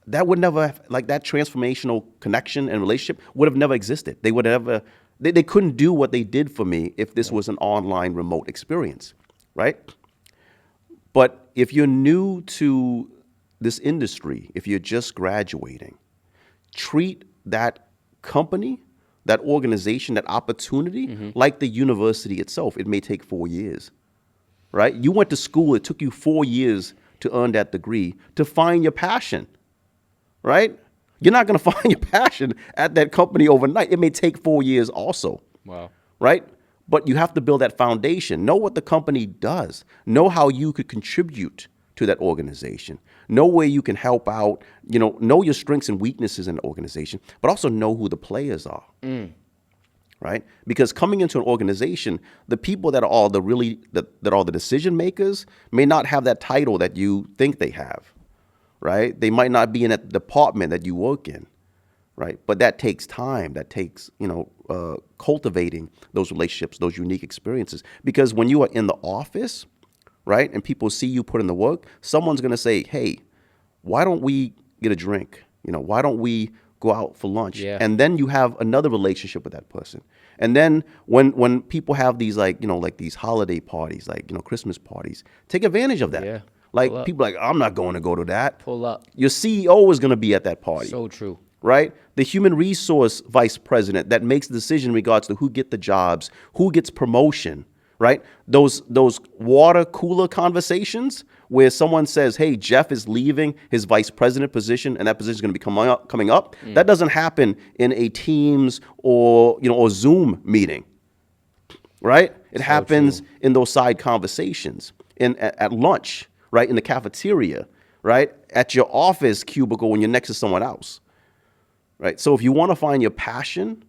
B: That would never have, like, that transformational connection and relationship would have never existed. They would have they couldn't do what they did for me if this was an online remote experience, right? But if you're new to this industry, if you're just graduating, treat that company, that organization, that opportunity, like the university itself. It may take 4 years, right? You went to school, it took you 4 years to earn that degree, to find your passion, right? You're not going to find your passion at that company overnight. It may take 4 years also.
A: Wow.
B: Right? But you have to build that foundation. Know what the company does. Know how you could contribute to that organization. Know where you can help out. Know your strengths and weaknesses in the organization, but also know who the players are. Right? Because coming into an organization, the people that are the decision makers may not have that title that you think they have. Right? They might not be in that department that you work in. Right? But that takes time. That takes, cultivating those relationships, those unique experiences. Because when you are in the office, right, and people see you put in the work, someone's going to say, hey, why don't we get a drink? Why don't we go out for lunch?
A: Yeah.
B: And then you have another relationship with that person. And then when people have these these holiday parties, Christmas parties, take advantage of that.
A: Yeah.
B: Like, people are like, I'm not going to go to that.
A: Pull up.
B: Your CEO is going to be at that party.
A: So true.
B: Right? The human resource vice president that makes the decision in regards to who get the jobs, who gets promotion, right? Those water cooler conversations where someone says, hey, Jeff is leaving his vice president position and that position is going to be coming up. That doesn't happen in a Teams or Zoom meeting, right? It happens in those side conversations, at lunch, right? In the cafeteria, right? At your office cubicle when you're next to someone else. Right. So if you want to find your passion,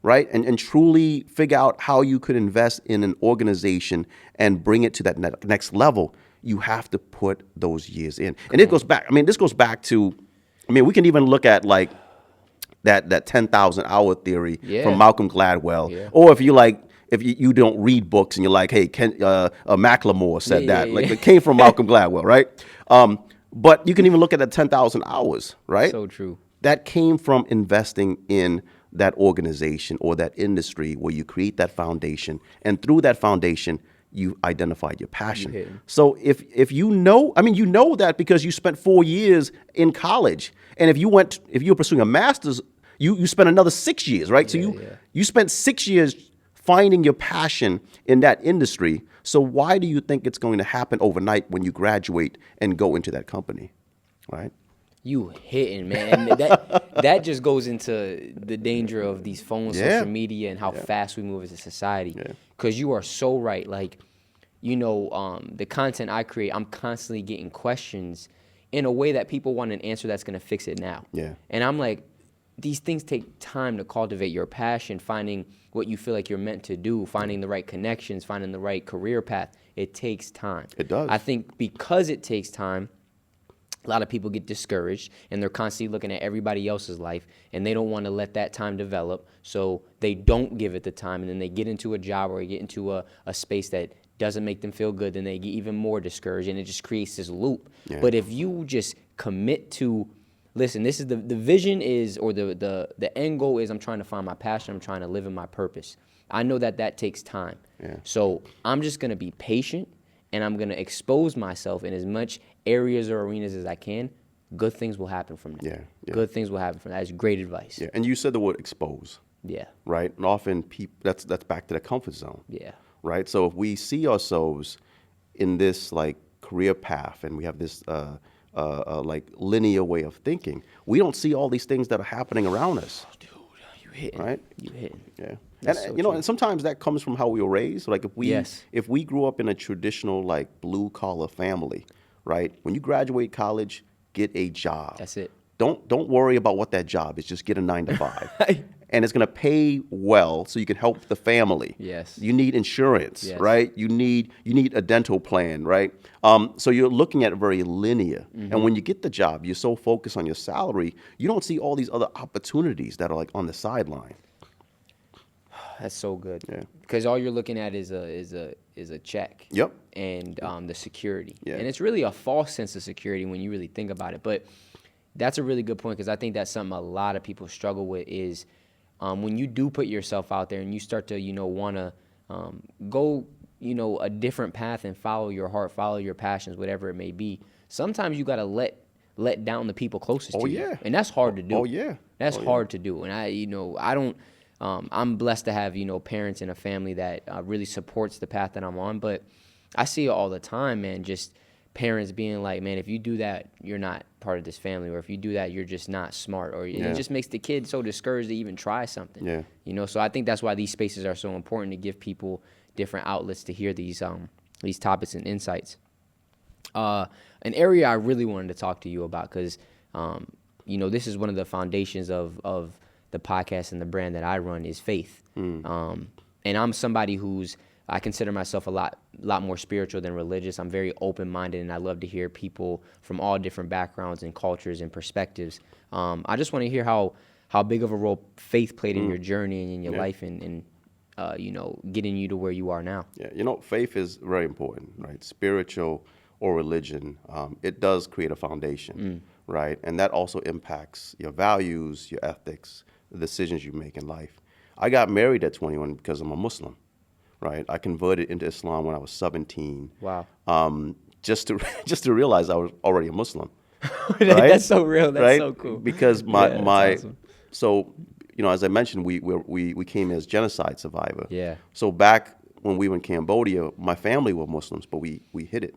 B: right, and truly figure out how you could invest in an organization and bring it to that next level, you have to put those years in. And this goes back to, we can even look at like that 10,000 hour theory
A: Yeah.
B: from Malcolm Gladwell,
A: Yeah.
B: or if you don't read books and you're like, hey, Macklemore said
A: Yeah,
B: that,
A: yeah,
B: like
A: yeah.
B: it came from Malcolm Gladwell, right? But you can even look at the 10,000 hours, right?
A: So true.
B: That came from investing in that organization or that industry where you create that foundation, and through that foundation, you identified your passion.
A: hit 'em.
B: So if you know, I mean, you know that because you spent 4 years in college, and if you were pursuing a master's, you spent another 6 years, right? So you spent 6 years finding your passion in that industry. So why do you think it's going to happen overnight when you graduate and go into that company, right?
A: You hitting, man. And that just goes into the danger of these phones,
B: Yeah.
A: social media, and how fast we move as a society.
B: Yeah.
A: Because you are so right. Like, the content I create, I'm constantly getting questions in a way that people want an answer that's going to fix it now.
B: Yeah.
A: And I'm like, these things take time to cultivate your passion, finding what you feel like you're meant to do, finding the right connections, finding the right career path. It takes time.
B: It does.
A: I think because it takes time, a lot of people get discouraged, and they're constantly looking at everybody else's life, and they don't want to let that time develop, so they don't give it the time, and then they get into a job or get into a space that doesn't make them feel good, then they get even more discouraged, and it just creates this loop.
B: Yeah.
A: But if you just commit to, listen, this is the vision is, or the end goal is, I'm trying to find my passion, I'm trying to live in my purpose. I know that takes time.
B: Yeah.
A: So I'm just going to be patient, and I'm going to expose myself in as much areas or arenas as I can. Good things will happen from that.
B: Yeah, yeah.
A: Good things will happen from that. That's great advice.
B: Yeah, and you said the word expose,
A: Yeah.
B: right? And often that's back to the comfort zone.
A: Yeah.
B: Right? So if we see ourselves in this like career path and we have this like linear way of thinking, we don't see all these things that are happening around us.
A: Oh, dude, you hitting.
B: Right?
A: You hitting.
B: Yeah.
A: That's
B: And
A: so
B: you know,
A: true.
B: and sometimes that comes from how we were raised. Like
A: Yes.
B: if we grew up in a traditional like blue collar family, right? When you graduate college, get a job.
A: That's it.
B: Don't worry about what that job is. Just get a 9 to 5. And it's going to pay well so you can help the family.
A: Yes.
B: You need insurance,
A: Yes.
B: right? You need a dental plan, right? So you're looking at very linear.
A: Mm-hmm.
B: And when you get the job, you're so focused on your salary, you don't see all these other opportunities that are like on the sideline.
A: That's so good.
B: Yeah.
A: Because all you're looking at is a check.
B: Yep.
A: And the security.
B: Yeah.
A: And it's really a false sense of security when you really think about it. But that's a really good point, because I think that's something a lot of people struggle with is when you do put yourself out there and you start to, want to go, a different path and follow your heart, follow your passions, whatever it may be. Sometimes you got to let down the people closest
B: Oh,
A: to you.
B: yeah.
A: And that's hard to do.
B: Oh, yeah.
A: That's
B: Oh, yeah.
A: hard to do. And I don't, I'm blessed to have, parents and a family that really supports the path that I'm on. But I see it all the time, man, just parents being like, man, if you do that, you're not part of this family. Or if you do that, you're just not smart. Or
B: Yeah.
A: it just makes the kid so discouraged to even try something.
B: Yeah.
A: So I think that's why these spaces are so important, to give people different outlets to hear these topics and insights. An area I really wanted to talk to you about, because, this is one of the foundations of the podcast and the brand that I run, is faith. And I'm somebody I consider myself a lot more spiritual than religious. I'm very open-minded, and I love to hear people from all different backgrounds and cultures and perspectives. I just want to hear how big of a role faith played in your journey and in your life, and getting you to where you are now.
B: Yeah, faith is very important, right? Spiritual or religion, it does create a foundation, right? And that also impacts your values, your ethics, the decisions you make in life. I got married at 21 because I'm a Muslim, right? I converted into Islam when I was 17.
A: Wow.
B: Just to realize I was already a Muslim. Right?
A: That's so real. That's
B: right?
A: so cool.
B: Because
A: That's awesome.
B: So as I mentioned, we came as genocide survivor.
A: Yeah.
B: So back when we were in Cambodia, my family were Muslims, but we hid it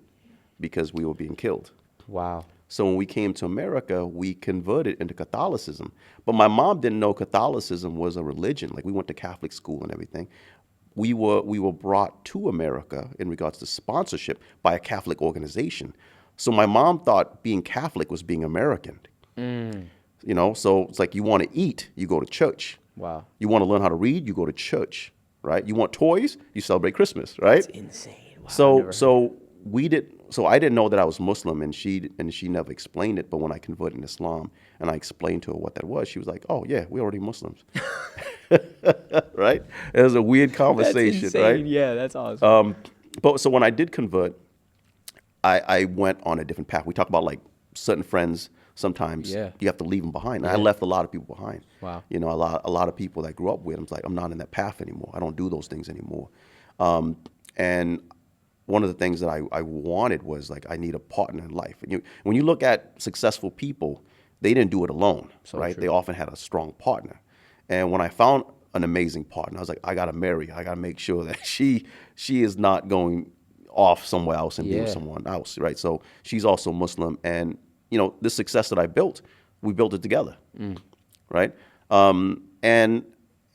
B: because we were being killed.
A: Wow.
B: So when we came to America, we converted into Catholicism. But my mom didn't know Catholicism was a religion. Like, we went to Catholic school and everything. We were brought to America in regards to sponsorship by a Catholic organization. So my mom thought being Catholic was being American. So it's like, you want to eat, you go to church.
A: Wow.
B: You want to learn how to read, you go to church, right? You want toys, you celebrate Christmas, right?
A: Insane. Wow,
B: So we did. so I didn't know that I was Muslim, and she never explained it. But when I converted in Islam and I explained to her what that was, she was like, "Oh yeah, we're already Muslims." Right? It was a weird conversation,
A: That's insane.
B: right?
A: Yeah, that's awesome.
B: But so when I did convert, I went on a different path. We talk about like certain friends. Sometimes
A: Yeah.
B: you have to leave them behind. And I
A: Yeah.
B: left a lot of people behind.
A: Wow.
B: You know, a lot of people that I grew up with. I'm like, I'm not in that path anymore. I don't do those things anymore. And one of the things that I wanted was like, I need a partner in life. And when you look at successful people, they didn't do it alone,
A: So
B: right?
A: true.
B: They often had a strong partner. And when I found an amazing partner, I was like, I got to marry her. I got to make sure that she is not going off somewhere else and be with
A: Yeah.
B: someone else, right? So she's also Muslim. And, you know, this success that I built, we built it together, right? And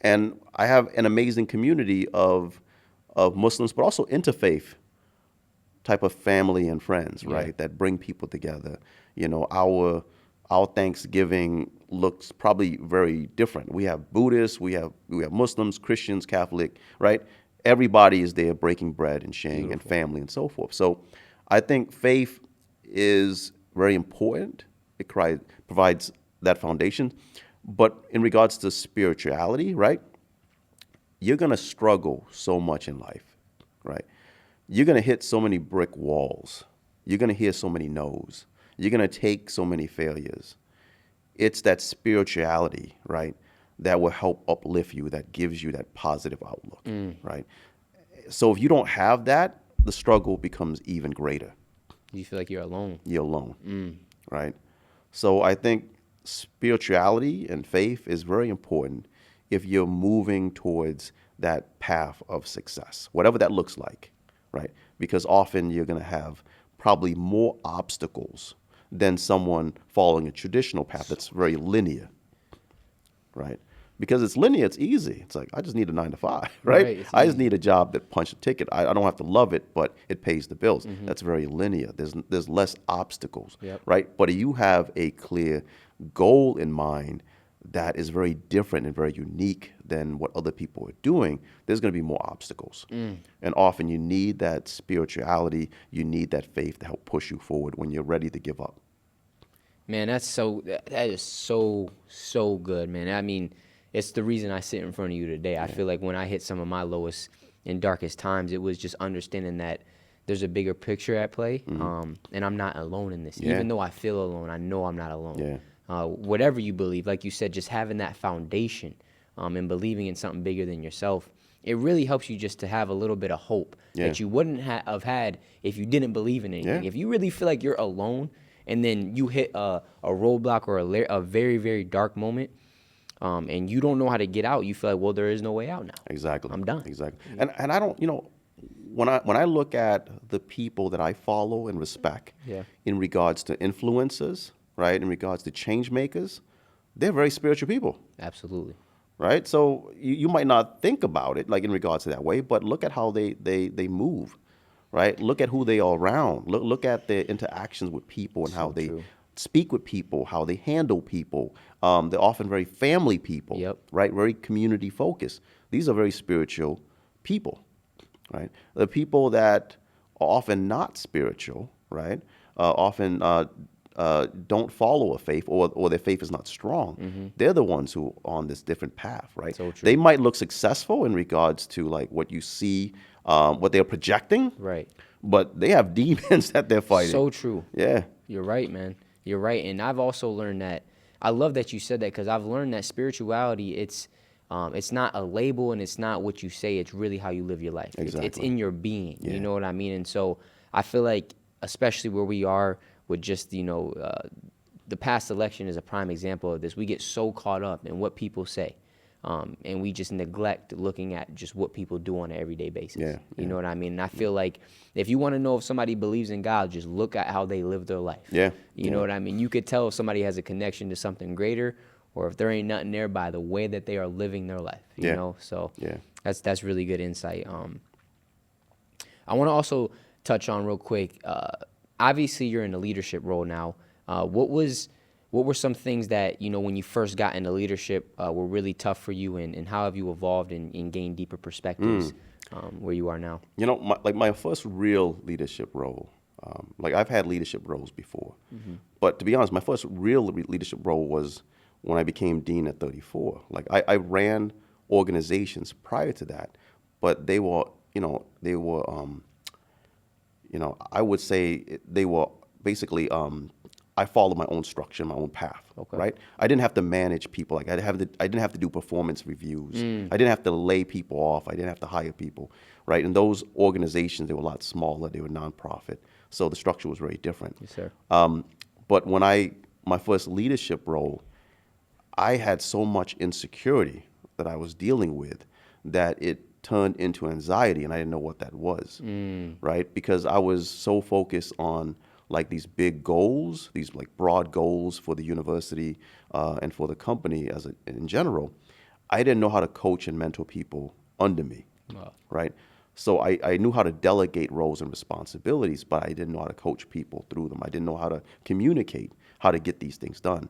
B: I have an amazing community of Muslims, but also interfaith type of family and friends,
A: Yeah.
B: right? That bring people together. You know, our Thanksgiving looks probably very different. We have Buddhists, we have Muslims, Christians, Catholic, right? Everybody is there breaking bread and sharing and family and so forth. So I think faith is very important. It provides that foundation. But in regards to spirituality, right? You're going to struggle so much in life, right? You're going to hit so many brick walls. You're going to hear so many no's. You're going to take so many failures. It's that spirituality, right, that will help uplift you, that gives you that positive outlook, right? So if you don't have that, the struggle becomes even greater.
A: You feel like you're alone.
B: You're alone, right? So I think spirituality and faith is very important if you're moving towards that path of success, whatever that looks like, right? Because often you're going to have probably more obstacles than someone following a traditional path that's very linear, right? Because it's linear, it's easy. It's like, I just need a 9 to 5, right?
A: Right, it's
B: I just
A: easy.
B: need a job that punch a ticket. I don't have to love it, but it pays the bills. That's very linear. There's less obstacles,
A: Yep.
B: right? But if you have a clear goal in mind that is very different and very unique than what other people are doing, there's going to be more obstacles. And often you need that spirituality, you need that faith to help push you forward when you're ready to give up.
A: Man, that is so good, man. I mean, it's the reason I sit in front of you today. I feel like when I hit some of my lowest and darkest times, it was just understanding that there's a bigger picture at play, and I'm not alone in this.
B: Yeah.
A: Even though I feel alone, I know I'm not alone.
B: Yeah.
A: Whatever you believe, like you said, just having that foundation and believing in something bigger than yourself, it really helps you just to have a little bit of hope that you wouldn't have had if you didn't believe in anything.
B: Yeah.
A: If you really feel like you're alone and then you hit a roadblock or a very, very dark moment, and you don't know how to get out, you feel like, well, there is no way out now.
B: Exactly.
A: I'm done.
B: Exactly. And I don't, you know, when I look at the people that I follow and respect in regards to influencers, right, in regards to change makers, they're very spiritual people,
A: Absolutely.
B: right? So you might not think about it like in regards to that way, but look at how they move, right? Look at who they are around. Look at their interactions with people and how they
A: true.
B: speak with people, how they handle people. They're often very family people,
A: Yep.
B: right? Very community focused. These are very spiritual people, right? The people that are often not spiritual, right? Often don't follow a faith or their faith is not strong. They're the ones who are on this different path, right?
A: So true.
B: They might look successful in regards to like what you see, what they're projecting,
A: Right.
B: but they have demons that they're fighting.
A: So true.
B: Yeah.
A: You're right, man. You're right. And I've also learned that, I love that you said that, because I've learned that spirituality, it's not a label and it's not what you say. It's really how you live your life. It's
B: Exactly.
A: in your being.
B: Yeah.
A: You know what I mean? And so I feel like, especially where we are with just, the past election is a prime example of this. We get so caught up in what people say. And we just neglect looking at just what people do on an everyday basis.
B: Yeah,
A: You know what I mean? And I feel like if you want to know if somebody believes in God, just look at how they live their life.
B: Yeah,
A: You know what I mean? You could tell if somebody has a connection to something greater, or if there ain't nothing there by the way that they are living their life. You
B: Yeah.
A: know? So
B: Yeah.
A: that's really good insight. I want to also touch on real quick. Obviously, you're in a leadership role now. What were some things that, when you first got into leadership were really tough for you, and how have you evolved and gained deeper perspectives where you are now?
B: My first real leadership role Like I've had leadership roles before, but to be honest, my first real leadership role was when I became dean at 34. Like I ran organizations prior to that, but they were, I would say they were basically, I followed my own structure, my own path,
A: Okay.
B: right? I didn't have to manage people. Like I didn't have to do performance reviews. I didn't have to lay people off. I didn't have to hire people, right? And those organizations, they were a lot smaller. They were nonprofit. So the structure was very different.
A: Yes, sir.
B: But when my first leadership role, I had so much insecurity that I was dealing with that it turned into anxiety, and I didn't know what that was, right? Because I was so focused on like these big goals, these like broad goals for the university and for the company in general. I didn't know how to coach and mentor people under me,
A: Wow.
B: right? So I knew how to delegate roles and responsibilities, but I didn't know how to coach people through them. I didn't know how to communicate, how to get these things done.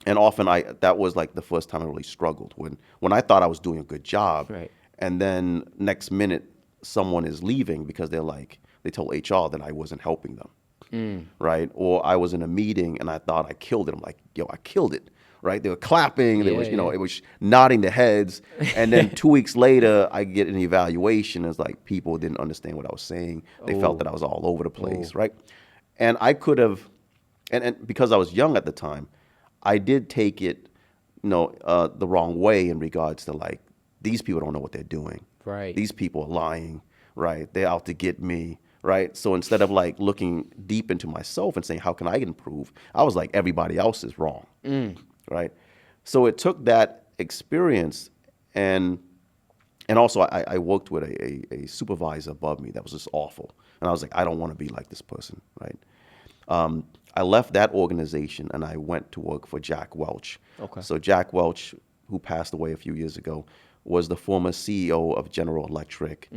B: And often that was like the first time I really struggled when I thought I was doing a good job,
A: Right.
B: and then next minute someone is leaving because they told HR that I wasn't helping them, right? Or I was in a meeting and I thought I killed it. I'm like, yo, I killed it, right? They were clapping,
A: Yeah,
B: it was nodding their heads, and then 2 weeks later I get an evaluation. It's like people didn't understand what I was saying. They felt that I was all over the place, right? And I could have, and because I was young at the time, I did take it, the wrong way in regards to like, these people don't know what they're doing.
A: Right.
B: These people are lying, right? They're out to get me, right? So instead of like looking deep into myself and saying, how can I improve? I was like, everybody else is wrong, right? So it took that experience, and also I worked with a supervisor above me that was just awful. And I was like, I don't want to be like this person, right? I left that organization and I went to work for Jack Welch.
A: Okay.
B: So Jack Welch, who passed away a few years ago, was the former CEO of General Electric,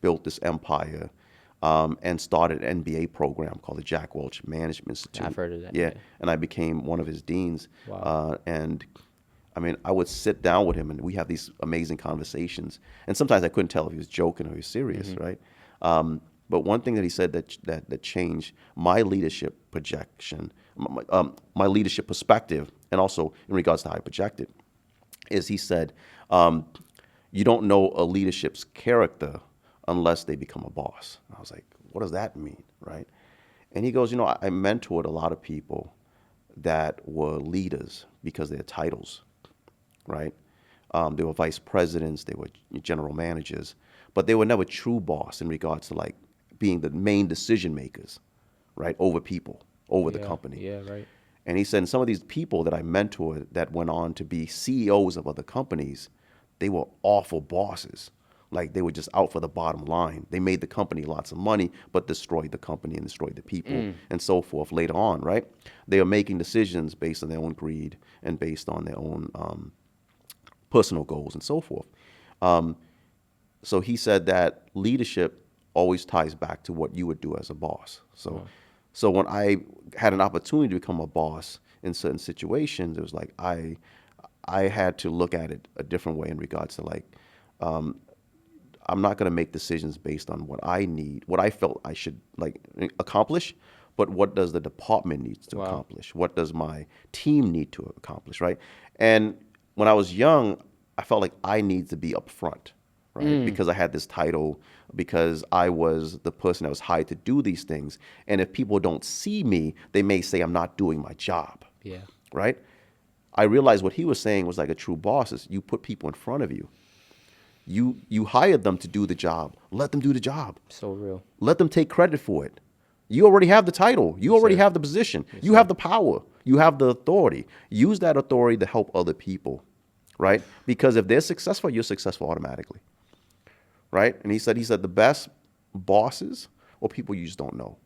B: built this empire, and started an MBA program called the Jack Welch Management Institute.
A: I've heard of that.
B: Yeah, and I became one of his deans.
A: Wow.
B: And I mean, I would sit down with him and we have these amazing conversations. And sometimes I couldn't tell if he was joking or he was serious, right? But one thing that he said that changed my leadership projection, my leadership perspective, and also in regards to how I projected, is he said, you don't know a leadership's character unless they become a boss. And I was like, what does that mean, right? And he goes, I mentored a lot of people that were leaders because of their titles, right? They were vice presidents, they were general managers, but they were never true boss in regards to like being the main decision makers, right, over people, over the company.
A: Yeah, right.
B: And he said some of these people that I mentored that went on to be CEOs of other companies, they were awful bosses. Like they were just out for the bottom line. They made the company lots of money, but destroyed the company and destroyed the people and so forth later on, right? They are making decisions based on their own greed and based on their own personal goals and so forth. So he said that leadership always ties back to what you would do as a boss. So when I had an opportunity to become a boss in certain situations, it was like I had to look at it a different way in regards to like, I'm not going to make decisions based on what I need, what I felt I should like accomplish, but what does the department need to accomplish? What does my team need to accomplish, right? And when I was young, I felt like I need to be upfront, right? Because I had this title, because I was the person that was hired to do these things. And if people don't see me, they may say I'm not doing my job.
A: Yeah.
B: Right? I realized what he was saying was like a true boss is you put people in front of you. You hired them to do the job. Let them do the job.
A: So real.
B: Let them take credit for it. You already have the title. You already have the position. You have the power. You have the authority. Use that authority to help other people, right? Because if they're successful, you're successful automatically, right? And he said the best bosses are people you just don't know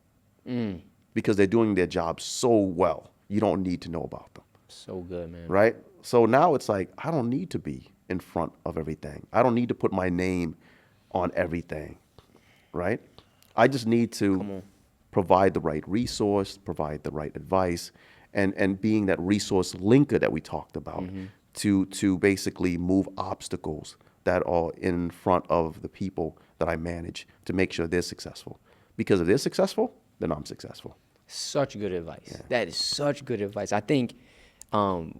B: because they're doing their job so well. You don't need to know about them.
A: So good, man.
B: Right? So now it's like, I don't need to be in front of everything. I don't need to put my name on everything, right? I just need to provide the right resource, provide the right advice, and being that resource linker that we talked about to basically move obstacles that are in front of the people that I manage to make sure they're successful. because if they're successful, then I'm successful.
A: Such good advice. Yeah. That is such good advice. I think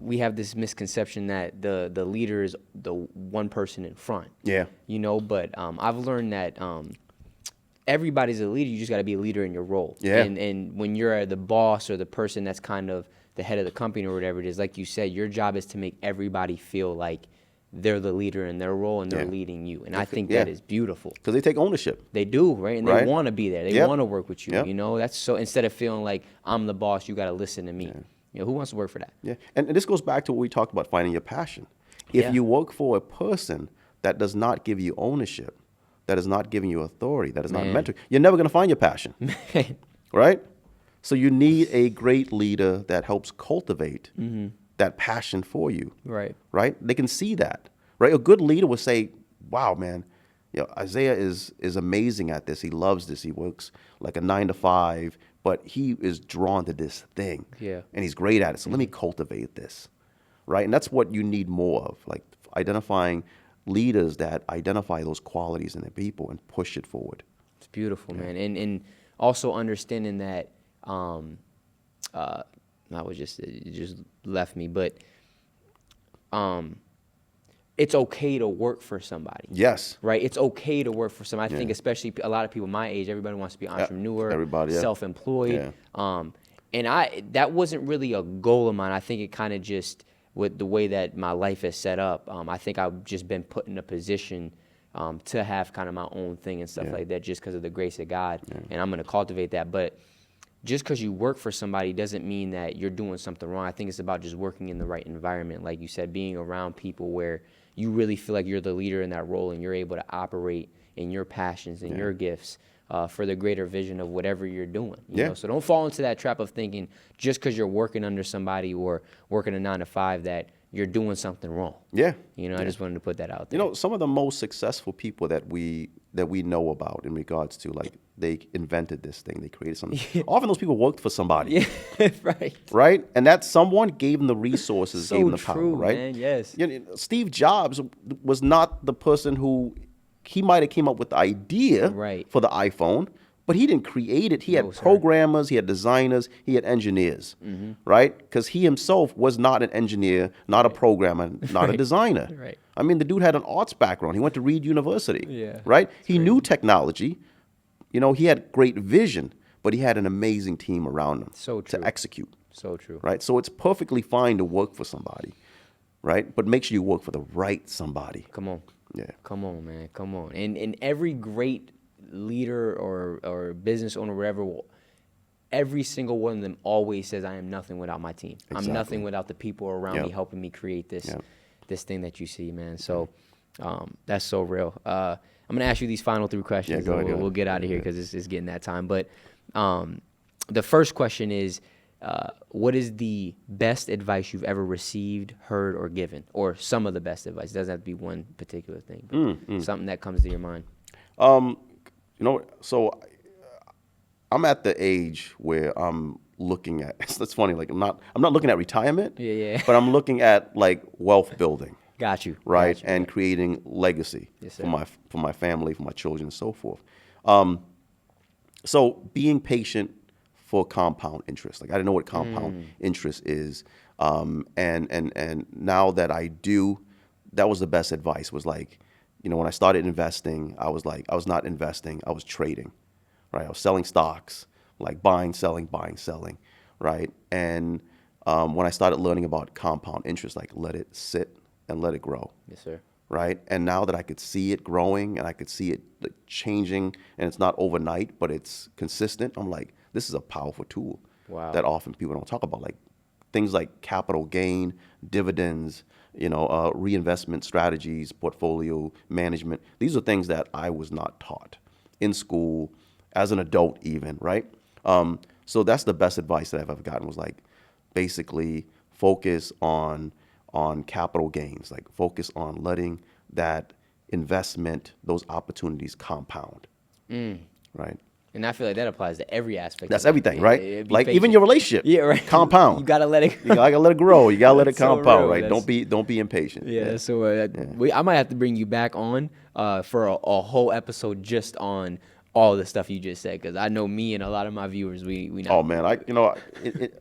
A: we have this misconception that the leader is the one person in front.
B: Yeah.
A: But I've learned that everybody's a leader. You just got to be a leader in your role.
B: Yeah.
A: And when you're the boss or the person that's kind of the head of the company or whatever it is, like you said, your job is to make everybody feel like they're the leader in their role and they're leading you. And I think that is beautiful.
B: Because they take ownership.
A: They do, right? And they want to be there. They want to work with you, That's so, instead of feeling like I'm the boss, you got to listen to me. Who wants to work for that?
B: Yeah. And this goes back to what we talked about, finding your passion. If you work for a person that does not give you ownership, that is not giving you authority, that is not mentoring, you're never going to find your passion. Right? So you need a great leader that helps cultivate that passion for you.
A: Right.
B: Right? They can see that. Right? A good leader will say, wow, man, Isaiah is amazing at this. He loves this. He works like a 9 to 5, but he is drawn to this thing.
A: Yeah.
B: And he's great at it. So let me cultivate this. Right? And that's what you need more of, like identifying leaders that identify those qualities in their people and push it forward.
A: It's beautiful, man. And also understanding that it just left me, but it's okay to work for somebody.
B: Yes.
A: Right? It's okay to work for somebody. I think especially a lot of people my age, everybody wants to be an entrepreneur,
B: everybody,
A: self-employed. And that wasn't really a goal of mine. I think it kind of just, with the way that my life is set up, I think I've just been put in a position to have kind of my own thing and stuff like that just because of the grace of God. And I'm going to cultivate that. But just because you work for somebody doesn't mean that you're doing something wrong. I think it's about just working in the right environment. Like you said, being around people where you really feel like you're the leader in that role and you're able to operate in your passions and your gifts for the greater vision of whatever you're doing. You know? So don't fall into that trap of thinking just because you're working under somebody or working a 9 to 5 that you're doing something wrong.
B: Yeah.
A: I just wanted to put that out there.
B: Some of the most successful people that we know about in regards to, like, they invented this thing, they created something. Often those people worked for somebody.
A: Yeah, right.
B: Right? And that someone gave them the resources, gave them the power, right?
A: Man, yes.
B: Steve Jobs was not the person who, he might have came up with the idea for the iPhone, but he didn't create it. He had programmers, he had designers, he had engineers, right? Because he himself was not an engineer, not a programmer, not a designer.
A: Right.
B: I mean, the dude had an arts background. He went to Reed University, right? He knew technology. He had great vision, but he had an amazing team around him to execute. So true. Right? So it's perfectly fine to work for somebody, right? But make sure you work for the right somebody.
A: Come on.
B: Yeah.
A: Come on, man. Come on. And every great leader or business owner, whatever, every single one of them always says, I am nothing without my team. Exactly. I'm nothing without the people around me helping me create this thing that you see, man. So that's so real. I'm going to ask you these final 3 questions.
B: Go ahead.
A: We'll get out of here because it's getting that time. But the first question is, what is the best advice you've ever received, heard, or given? Or some of the best advice. It doesn't have to be one particular thing, but something that comes to your mind.
B: So I'm at the age where I'm looking at, it's funny, like I'm not looking at retirement, but I'm looking at like wealth building.
A: Got you.
B: Right.
A: Got you.
B: And creating legacy for my family, for my children, and so forth. So being patient for compound interest. Like, I didn't know what compound interest is. And now that I do, that was the best advice, was like, when I started investing, I was not investing, I was trading, right? I was selling stocks, like buying, selling, right? And when I started learning about compound interest, like, let it sit and let it grow.
A: Yes, sir.
B: Right? And now that I could see it growing and I could see it like changing, and it's not overnight, but it's consistent, I'm like, this is a powerful tool that often people don't talk about. Like things like capital gain, dividends, reinvestment strategies, portfolio management. These are things that I was not taught in school, as an adult even, right? So that's the best advice that I've ever gotten, was like, basically focus on capital gains, like focus on letting that investment, those opportunities compound, right?
A: And I feel like that applies to every aspect.
B: That's everything, right? Like patient. Even your relationship, right? Compound.
A: You gotta let it.
B: You gotta let it grow. You gotta let it compound,
A: so
B: right? Don't be impatient.
A: Yeah. So I might have to bring you back on for a whole episode just on all the stuff you just said, because I know me and a lot of my viewers, we not.
B: Oh man,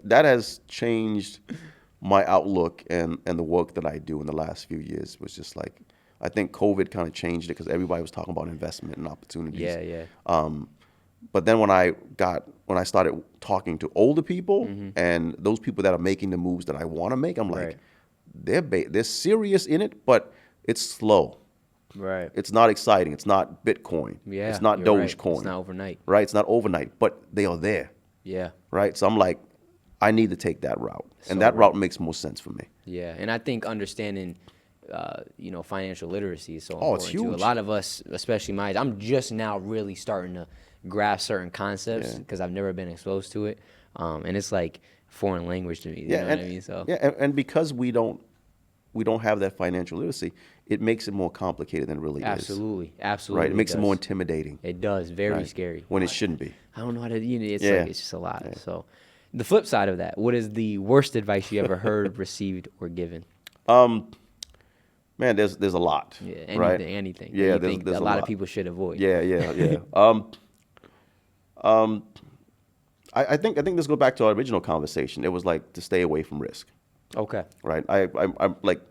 B: that has changed my outlook and the work that I do in the last few years. Was just like, I think COVID kind of changed it because everybody was talking about investment and opportunities.
A: Yeah.
B: But then when I started talking to older people and those people that are making the moves that I want to make, I'm like, they're serious in it, but it's slow.
A: Right.
B: It's not exciting. It's not Bitcoin.
A: Yeah.
B: It's not
A: you're
B: Dogecoin.
A: Right. It's not overnight.
B: Right. It's not overnight, but they are there.
A: Yeah.
B: Right. So I'm like, I need to take that route,
A: So
B: and that
A: right.
B: route makes more sense for me.
A: Yeah, and I think understanding, financial literacy is so
B: Oh, it's
A: important too.
B: huge.
A: A lot of us, especially mine, I'm just now really starting to grasp certain concepts
B: Yeah.
A: because I've never been exposed to it, and it's like foreign language to me. You know
B: and,
A: what I mean? So
B: and because we don't have that financial literacy, it makes it more complicated than it really is.
A: absolutely.
B: Right. It makes it
A: does.
B: more intimidating.
A: It does. Very
B: Right.
A: scary.
B: When it shouldn't be.
A: I don't know how to. It's
B: Yeah.
A: like it's just a lot. So, the flip side of that, what is the worst advice you ever heard, received, or given?
B: Man, there's a lot.
A: Yeah, anything,
B: right?
A: anything.
B: Yeah,
A: that you think
B: there's
A: a
B: a
A: lot
B: lot
A: of people should avoid.
B: Yeah. I think this goes back to our original conversation. It was like to stay away from risk.
A: Okay.
B: Right. I'm like,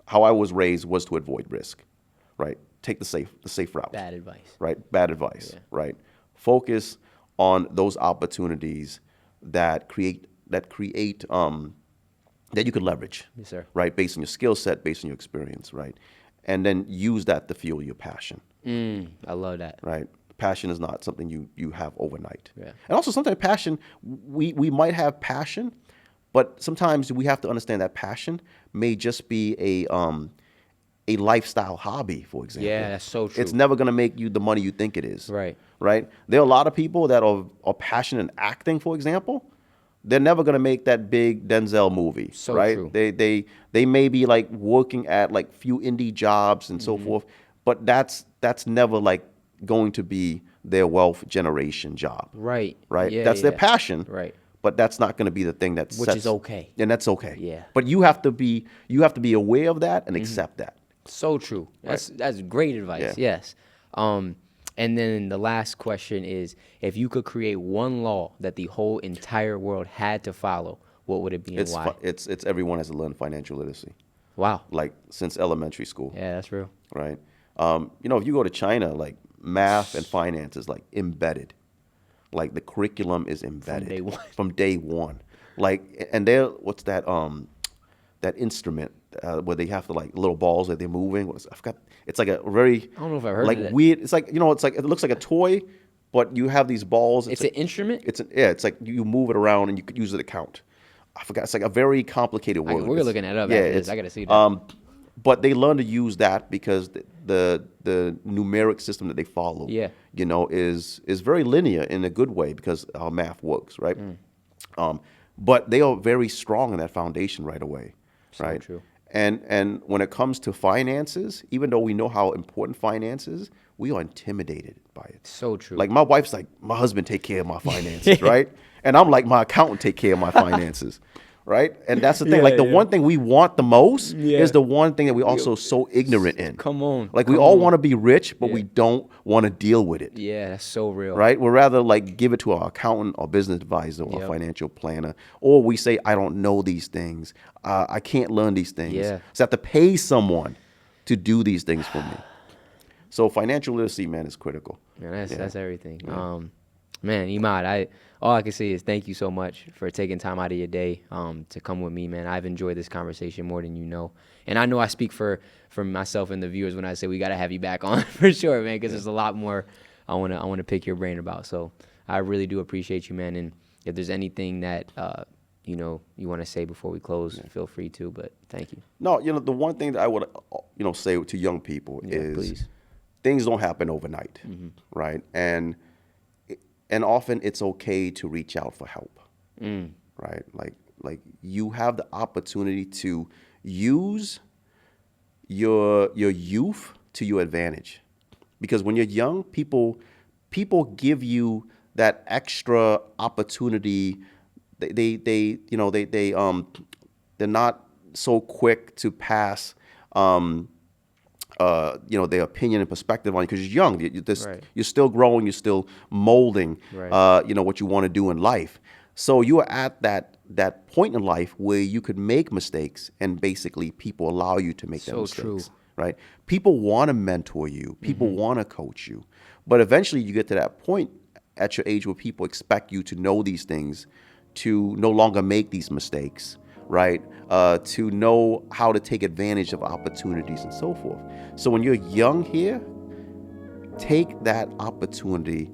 B: how I was raised was to avoid risk. Right. Take the safe route.
A: Bad advice.
B: Right. Bad advice.
A: Yeah.
B: Right. Focus on those opportunities that create that you could leverage.
A: Yes, sir.
B: Right. Based on your skill set, based on your experience. Right. And then use that to fuel your passion.
A: I love that.
B: Right. Passion is not something you have overnight.
A: Yeah.
B: And also sometimes passion, we might have passion, but sometimes we have to understand that passion may just be a lifestyle hobby, for example.
A: Yeah, that's so true.
B: It's never going to make you the money you think it is.
A: Right.
B: Right? There are a lot of people that are passionate in acting, for example. They're never going to make that big Denzel movie.
A: So
B: right?
A: true.
B: They may be like working at like few indie jobs and so forth, but that's never like going to be their wealth generation job.
A: Right.
B: Right?
A: Yeah,
B: That's their
A: yeah.
B: passion.
A: Right.
B: But that's not going to be the thing that
A: Which
B: sets,
A: is okay.
B: And that's okay.
A: Yeah.
B: But you have to be aware of that and accept that.
A: So true. That's great advice.
B: Yeah.
A: Yes. And then the last question is, if you could create one law that the whole entire world had to follow, what would it be and why?
B: It's everyone has to learn financial literacy,
A: Wow.
B: like since elementary school.
A: Yeah, that's real.
B: Right. If you go to China, like math and finance is like embedded. Like the curriculum is embedded
A: day one.
B: From day one. Like, and they're, what's that instrument where they have to like little balls that they're moving? I forgot. It's like a very,
A: I don't know if I've heard
B: like
A: of it.
B: weird. It's like, it's like, it looks like a toy, but you have these balls.
A: It's an instrument?
B: It's like you move it around and you could use it to count. I forgot. It's like a very complicated word.
A: We're looking it up after this. I got to see that.
B: But they learn to use that because the numeric system that they follow,
A: Yeah.
B: is very linear in a good way because how math works, right? But they are very strong in that foundation right away, right?
A: true.
B: And when it comes to finances, even though we know how important finance is, we are intimidated by it.
A: So true.
B: Like my wife's like, my husband take care of my finances, right? And I'm like, my accountant take care of my finances, right? And that's the thing. Like the one thing we want the most is the one thing that we also so ignorant in.
A: Come on.
B: Like we all want to be rich, but we don't want to deal with it.
A: Yeah, that's so real.
B: Right? We'd rather like give it to our accountant or business advisor or financial planner. Or we say, I don't know these things. I can't learn these things.
A: Yeah.
B: So I have to pay someone to do these things for me. So financial literacy, man, is critical.
A: Man, that's everything. Man, Emad, all I can say is thank you so much for taking time out of your day to come with me, man. I've enjoyed this conversation more than you know. And I know I speak for myself and the viewers when I say we got to have you back on for sure, man, because there's a lot more I want to pick your brain about. So I really do appreciate you, man. And if there's anything that, you want to say before we close, feel free to, but thank you.
B: No, the one thing that I would, say to young people is
A: please.
B: Things don't happen overnight, right? And often it's okay to reach out for help, right? Like you have the opportunity to use your youth to your advantage, because when you're young, people give you that extra opportunity. They're not so quick to pass their opinion and perspective on it, because you're young.
A: Right.
B: You're still growing. You're still molding,
A: Right.
B: what you want to do in life. So you are at that point in life where you could make mistakes, and basically people allow you to make them
A: So
B: mistakes.
A: true.
B: Right? People want to mentor you. People want to coach you. But eventually you get to that point at your age where people expect you to know these things, to no longer make these mistakes, right? To know how to take advantage of opportunities and so forth. So when you're young here, take that opportunity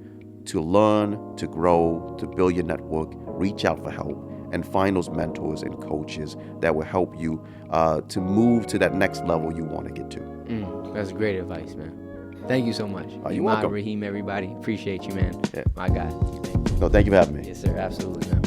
B: to learn, to grow, to build your network, reach out for help, and find those mentors and coaches that will help you to move to that next level you want to get to.
A: That's great advice, man. Thank you so much.
B: You're
A: Emad,
B: welcome.
A: Rahim, everybody. Appreciate you, man.
B: Yeah.
A: My guy.
B: No, thank you for having me.
A: Yes, sir. Absolutely, man.